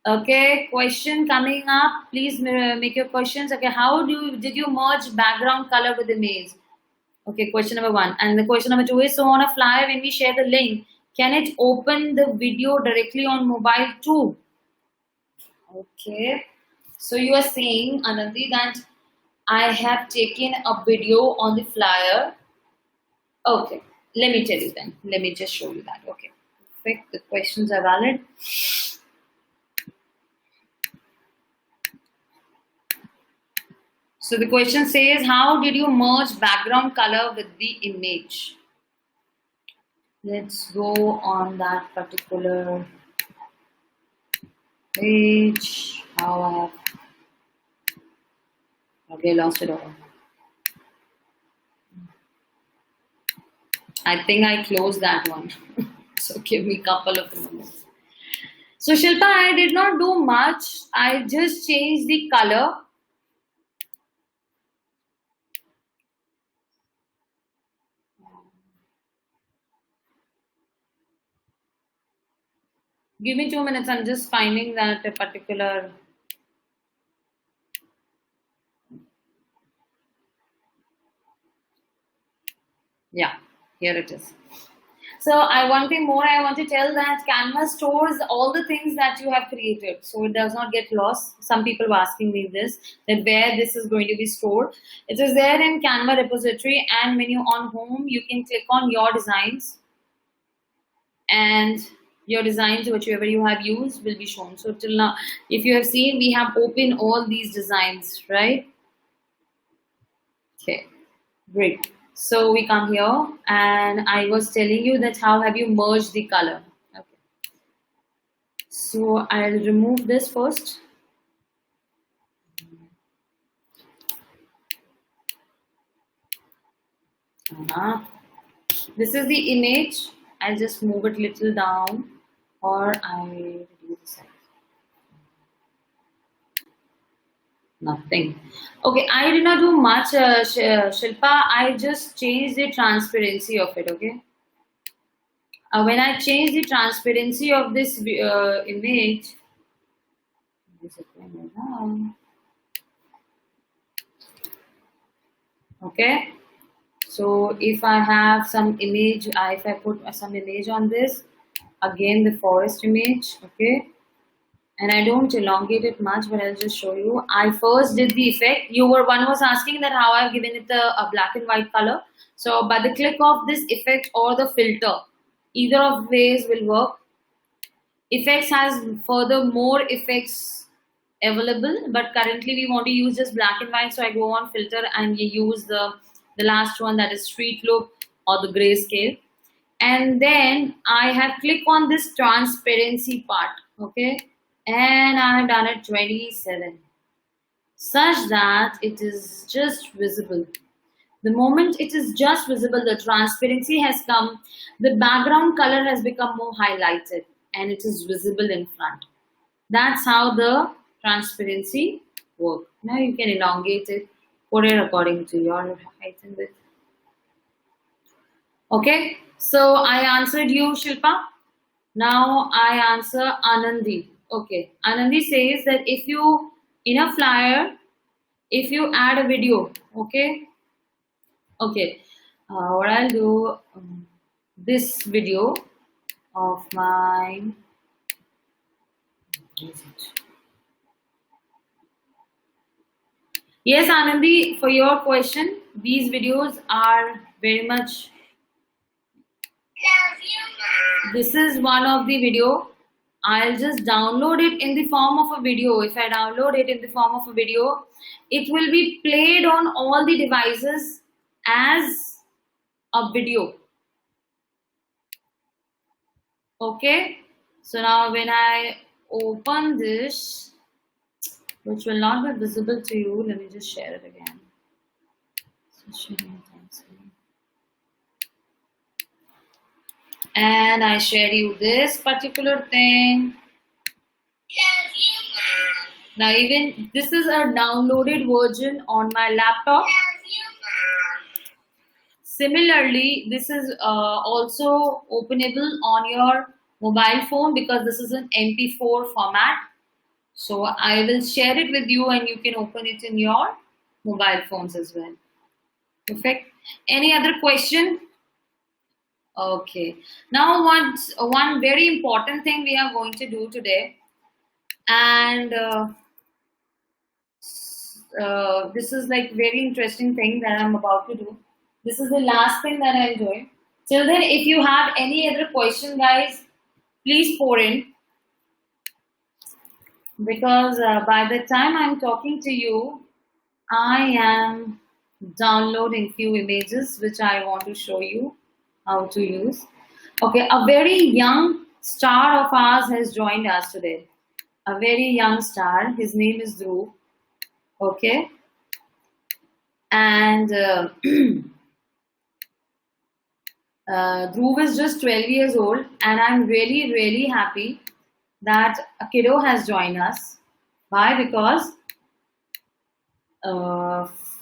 Okay, question coming up. Please make your questions. Okay, how did you merge background color with image? Okay, question number 1. And the question number 2 is, so on a flyer, when we share the link, can it open the video directly on mobile too? Okay, so you are saying, Ananti, that I have taken a video on the flyer. Okay, let me tell you then. Let me just show you that. Okay, perfect. The questions are valid. So the question says, how did you merge background color with the image? Let's go on that particular page. How I have. Okay, lost it all. I think I closed that one. So give me a couple of minutes. So Shilpa, I did not do much. I just changed the color. Give me 2 minutes. I'm just finding that a particular. Yeah, here it is. So one thing more I want to tell that Canva stores all the things that you have created, so it does not get lost. Some people were asking me this, that where this is going to be stored. It is there in Canva repository, and when you on home, you can click on your designs, and your designs, whichever you have used, will be shown. So till now, if you have seen, we have opened all these designs, right? Okay, great. So we come here, and I was telling you that how have you merged the color. Okay. So I'll remove this first. This is the image. I'll just move it little down, or I reduce the size. Nothing. Okay, I did not do much, Shilpa. I just changed the transparency of it. Okay. When I change the transparency of this image, okay. So if I have some image, if I put some image on this, again the forest image, okay. And I don't elongate it much, but I'll just show you. I first did the effect. One was asking that how I've given it a black and white color. So by the click of this effect or the filter, either of ways will work. Effects has further more effects available, but currently we want to use just black and white. So I go on filter and you use the last one, that is street look or the grayscale. And then I have clicked on this transparency part, okay, and I have done it 27 such that it is just visible. The moment it is just visible, the transparency has come, the background color has become more highlighted and it is visible in front. That's how the transparency works. Now you can elongate it, put it according to your height and width. Okay, so I answered you, Shilpa. Now I answer Anandi. Okay, Anandi says that if you, in a flyer, if you add a video, okay, what I'll do, this video of mine. Yes, Anandi, for your question, these videos are very much. Love you, Mom. This is one of the video. I'll just download it in the form of a video. If I download it in the form of a video, it will be played on all the devices as a video. Okay. So now when I open this, which will not be visible to you, let me just share it again. And I share you this particular thing. Love you, Mom. Now even this is a downloaded version on my laptop. Love you, Mom. Similarly, this is also openable on your mobile phone because this is an MP4 format. So I will share it with you and you can open it in your mobile phones as well. Perfect. Any other question? Okay. Now one very important thing we are going to do today, and this is like very interesting thing that I'm about to do. This is the last thing that I'm doing. Till then, if you have any other question, guys, please pour in. Because by the time I'm talking to you, I am downloading few images which I want to show you how to use. Okay, a very young star of ours has joined us today. A very young star. His name is Dhruv. Okay, and Dhruv is just 12 years old, and I'm really, really happy that a kiddo has joined us. Why? Because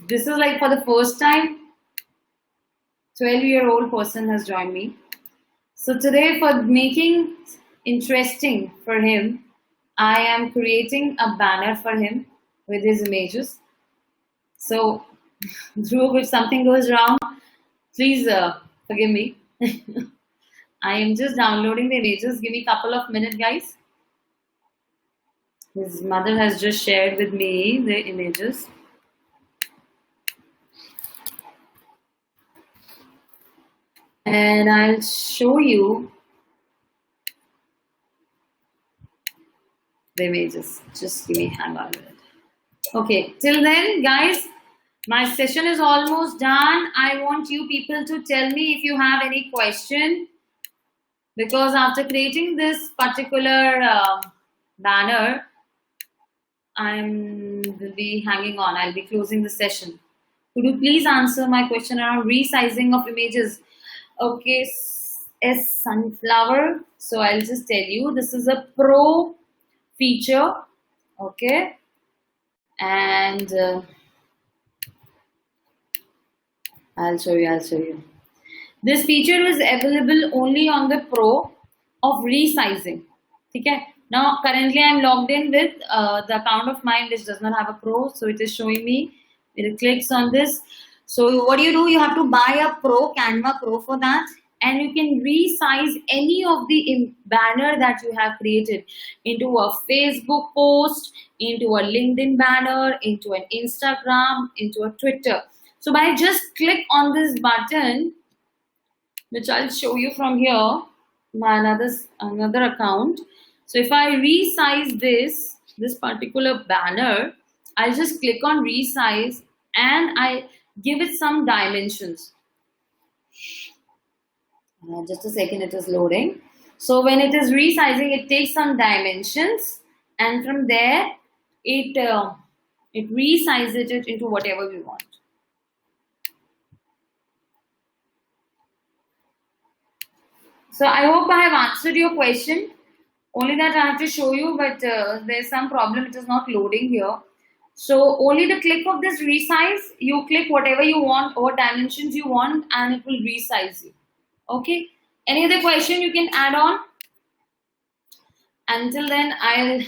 this is like for the first time, 12-year-old person has joined me. So today, for making interesting for him, I am creating a banner for him with his images. So, Dhruv, if something goes wrong, please forgive me. I am just downloading the images. Give me a couple of minutes, guys. His mother has just shared with me the images. And I'll show you the images. Just give me, hang on a minute. Okay, till then, guys, my session is almost done. I want you people to tell me if you have any question, because after creating this particular banner, will be hanging on. I'll be closing the session. Could you please answer my question around resizing of images? Okay, S Sunflower. So I'll just tell you, this is a pro feature. Okay. And I'll show you. This feature was available only on the Pro of resizing. Okay. Now currently I'm logged in with the account of mine which does not have a Pro, so it is showing me. It clicks on this. So what do? You have to buy a Pro, Canva Pro for that, and you can resize any of the banner that you have created into a Facebook post, into a LinkedIn banner, into an Instagram, into a Twitter. So by just click on this button, which I'll show you from here, my another account. So if I resize this particular banner, I'll just click on resize and I give it some dimensions. Just a second, it is loading. So when it is resizing, it takes some dimensions, and from there it resizes it into whatever we want. So I hope I have answered your question. Only that I have to show you, but there's some problem. It is not loading here. So only the click of this resize, you click whatever you want or dimensions you want, and it will resize you. Okay. Any other question you can add on? Until then, I'll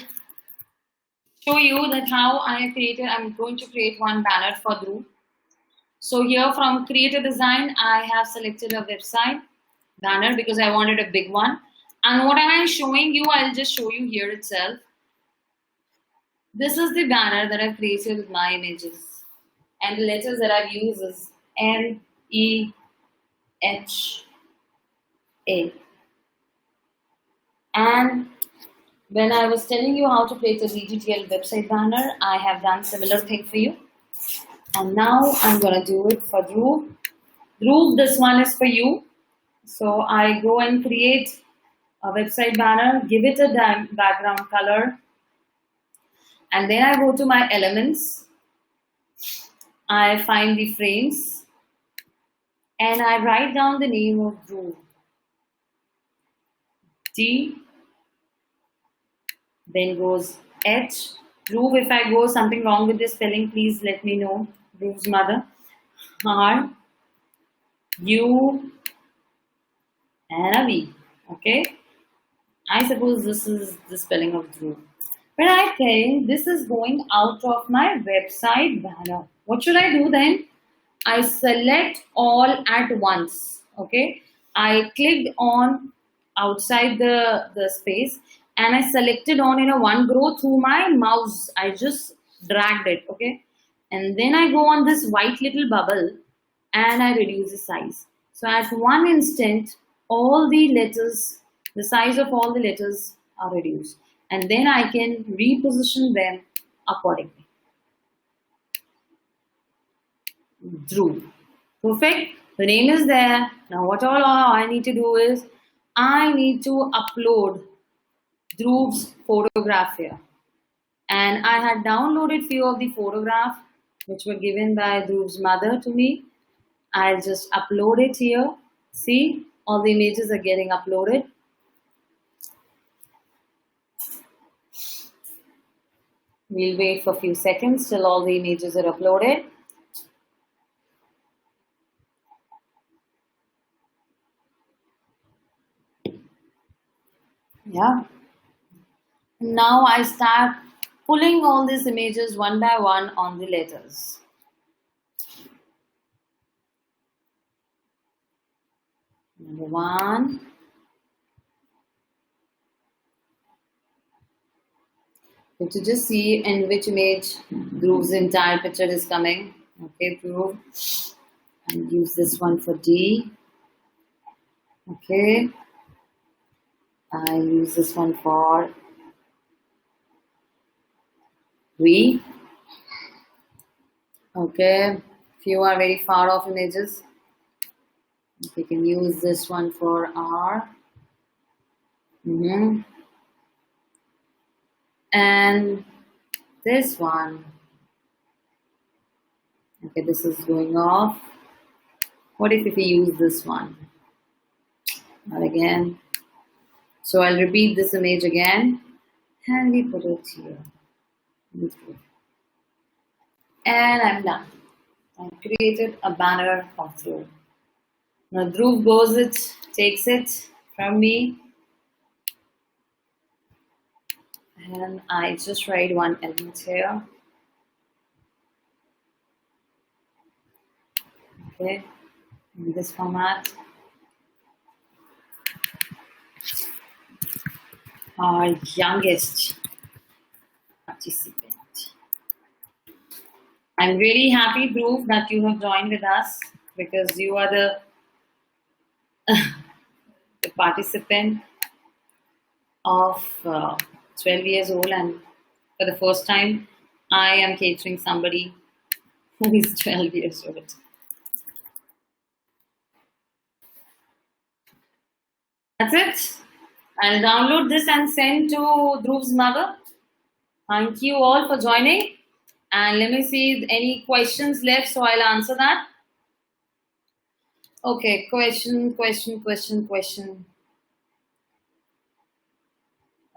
show you that how I created. I'm going to create one banner for Dhruv. So here from create a design, I have selected a website banner because I wanted a big one. And what am I showing you? I'll just show you here itself. This is the banner that I've created with my images. And the letters that I've used is MEHA. And when I was telling you how to create a DGTL website banner, I have done similar thing for you. And now I'm going to do it for Dhruv. Dhruv, this one is for you. So I go and create a website banner, give it a background color, and then I go to my elements. I find the frames and I write down the name of Dhruv. D, then goes H. Dhruv, if I go something wrong with the spelling, please let me know. Dhruv's mother. R, U, and a V. Okay. I suppose this is the spelling of Dhruv. But I think this is going out of my website banner. What should I do then? I select all at once. Okay. I clicked on outside the space and I selected on in a one go through my mouse. I just dragged it. Okay. And then I go on this white little bubble and I reduce the size. So at one instant, all the letters, the size of all the letters are reduced. And then I can reposition them accordingly. Dhruv. Perfect. The name is there. Now what all I need to do is, I need to upload Dhruv's photograph here. And I had downloaded few of the photographs which were given by Dhruv's mother to me. I'll just upload it here. See, all the images are getting uploaded. We'll wait for a few seconds till all the images are uploaded. Yeah. Now I start pulling all these images one by one on the letters. Number one. So to just see in which image Dhruv's entire picture is coming. Okay, Dhruv. And use this one for D. Okay. I use this one for V. Okay. Few are very far off images. We can use this one for R. And this one. Okay, this is going off. What if we use this one? Not again. So I'll repeat this image again and we put it here. And I'm done. I created a banner of Dhruv. Now Dhruv goes it, takes it from me, and I just write one element here. Okay, in this format. Our youngest participant. I'm really happy, Dhruv, that you have joined with us because you are the participant of 12 years old, and for the first time, I am catering somebody who is 12 years old. That's it. I'll download this and send to Dhruv's mother. Thank you all for joining. And let me see any questions left, so I'll answer that. Okay, question.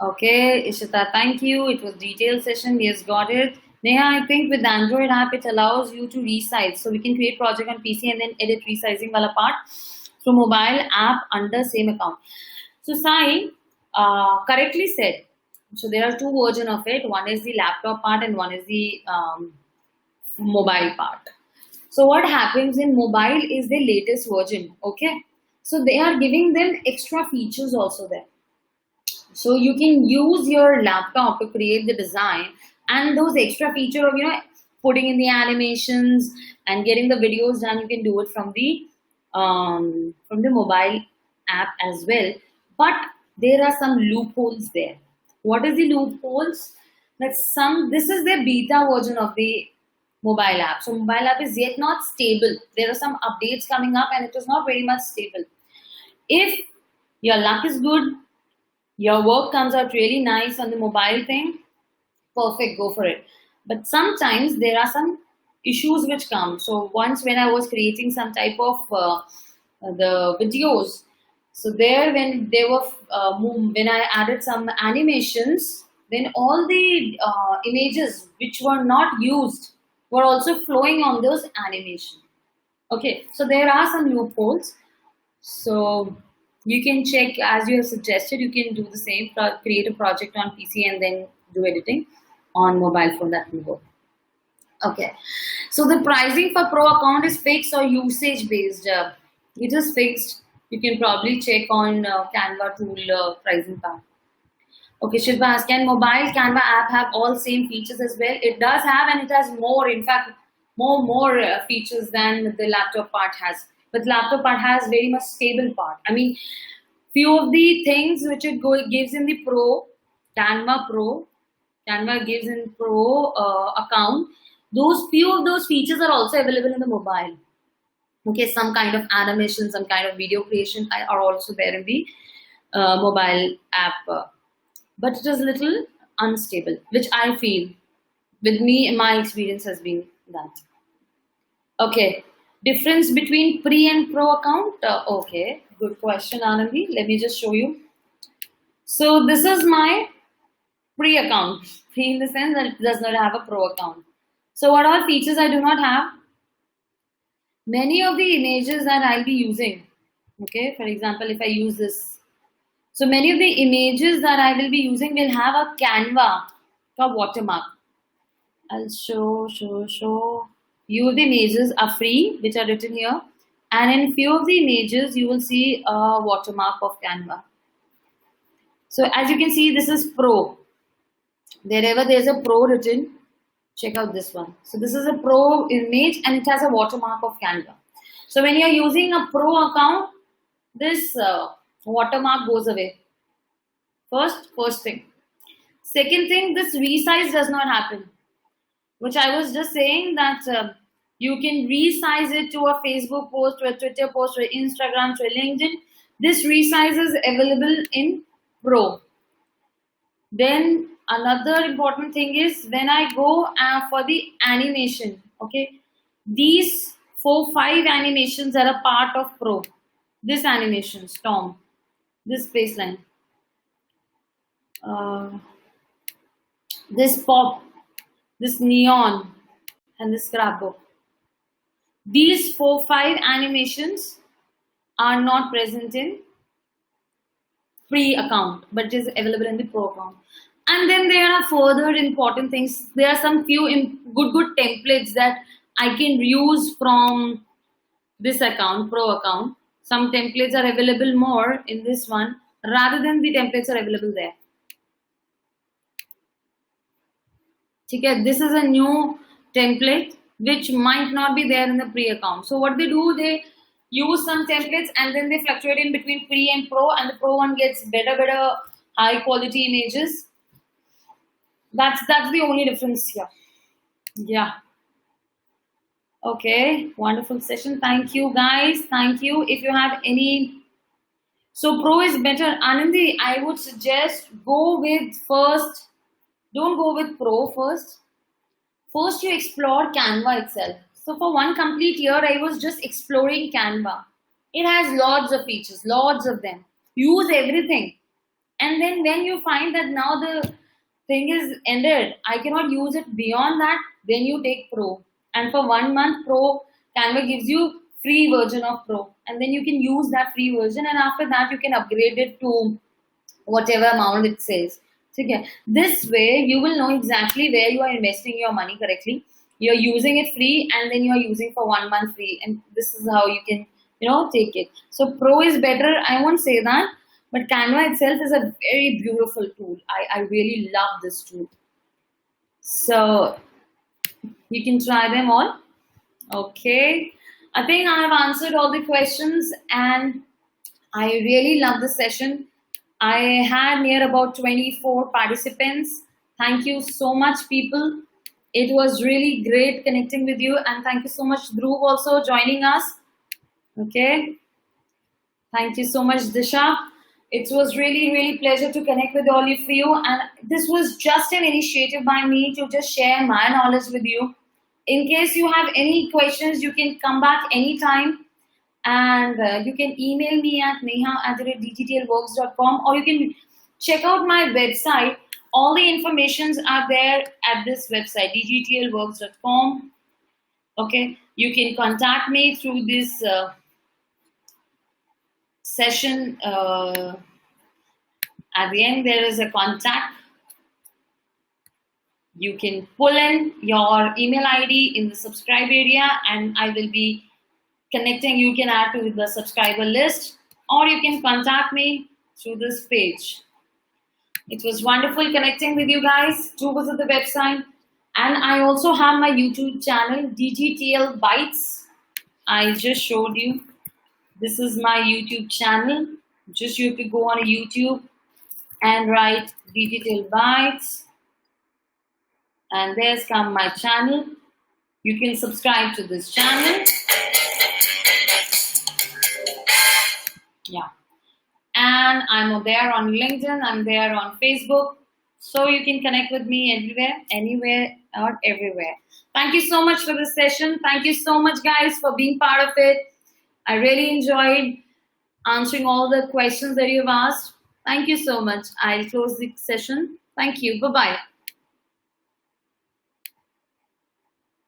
Okay, Ishita, thank you. It was detailed session. Yes, got it. Neha, I think with Android app, it allows you to resize. So we can create project on PC and then edit resizing wala part through mobile app under same account. So Sai correctly said. So there are two versions of it. One is the laptop part and one is the mobile part. So what happens in mobile is the latest version. Okay. So they are giving them extra features also there. So you can use your laptop to create the design and those extra feature of putting in the animations and getting the videos done. You can do it from the mobile app as well. But there are some loopholes there. What is the loopholes? This is the beta version of the mobile app. So mobile app is yet not stable. There are some updates coming up and it is not very much stable. If your luck is good, your work comes out really nice on the mobile thing, perfect, go for it. But sometimes there are some issues which come. So once when I was creating some type of the videos, so there when they were when I added some animations, then all the images which were not used were also flowing on those animations. Okay, so there are some loopholes. So you can check as you have suggested. You can do the same. Create a project on PC and then do editing on mobile phone. That will work. Okay. So the pricing for Pro account is fixed or usage based. It is fixed. You can probably check on Canva tool pricing part. Okay, Shilpa asks, can mobile Canva app have all same features as well? It does have, and it has more. In fact, more features than the laptop part has. But laptop part has very much stable part. I mean, few of the things which it gives in the Pro, Canva gives in Pro account. Those few of those features are also available in the mobile. Okay, some kind of animation, some kind of video creation are also there in the mobile app. But it is little unstable, which I feel with me, my experience has been that. Okay, difference between pre and pro account. Okay, good question, Anandi. Let me just show you. So this is my pre account. Pre in the sense that it does not have a pro account. So what all features I do not have? Many of the images that I'll be using. Okay, for example, if I use this. So many of the images that I will be using will have a Canva watermark. I'll show. Few of the images are free, which are written here. And in few of the images, you will see a watermark of Canva. So as you can see, this is Pro. Wherever there's a Pro written, check out this one. So this is a Pro image and it has a watermark of Canva. So when you're using a Pro account, this watermark goes away. First thing. Second thing, this resize does not happen. Which I was just saying that you can resize it to a Facebook post, to a Twitter post, to Instagram, to LinkedIn. This resize is available in Pro. Then another important thing is when I go for the animation, okay, these 4-5 animations are a part of Pro. This animation, Storm, this baseline, this pop, this neon, and the scrapbook. These 4-5 animations are not present in free account, but it is available in the pro account. And then there are further important things. There are some few good templates that I can use from this account, pro account. Some templates are available more in this one rather than the templates are available there. Okay, this is a new template which might not be there in the pre account. So what they do, they use some templates and then they fluctuate in between pre and pro, and the pro one gets better high quality images. That's the only difference here. Yeah. Okay, wonderful session. Thank you guys. Thank you. If you have any, so pro is better. Anandi, I would suggest go with first. Don't go with pro first. First you explore Canva itself. So for one complete year, I was just exploring Canva. It has lots of features, lots of them. Use everything. And then when you find that now the thing is ended, I cannot use it beyond that, then you take pro. And for 1 month pro, Canva gives you free version of pro. And then you can use that free version, and after that you can upgrade it to whatever amount it says. Okay. This way you will know exactly where you are investing your money correctly. You're using it free and then you're using for 1 month free, and this is how you can take it. So pro is better, I won't say that, but Canva itself is a very beautiful tool. I really love this tool. So you can try them all. Okay, I think I have answered all the questions and I really love the session. I had near about 24 participants. Thank you so much, people. It was really great connecting with you, and thank you so much, Dhruv, also joining us. Okay. Thank you so much, Disha. It was really pleasure to connect with all of you, and this was just an initiative by me to just share my knowledge with you. In case you have any questions, you can come back anytime. And you can email me at neha@dgtlworks.com, or you can check out my website. All the informations are there at this website, dgtlworks.com. Okay, you can contact me through this session. At the end, there is a contact. You can pull in your email ID in the subscribe area, and I will be connecting. You can add to the subscriber list, or you can contact me through this page. It was wonderful connecting with you guys. Do visit the website, and I also have my YouTube channel, DGTL Bytes. I just showed you. This is my YouTube channel. Just you can go on YouTube and write DGTL Bytes, and there's come my channel. You can subscribe to this channel. Yeah, and I'm there on LinkedIn, I'm there on Facebook, so you can connect with me everywhere, anywhere or everywhere. Thank you so much for this session. Thank you so much, guys, for being part of it. I really enjoyed answering all the questions that you've asked. Thank you so much. I'll close the session. Thank you. Bye-bye.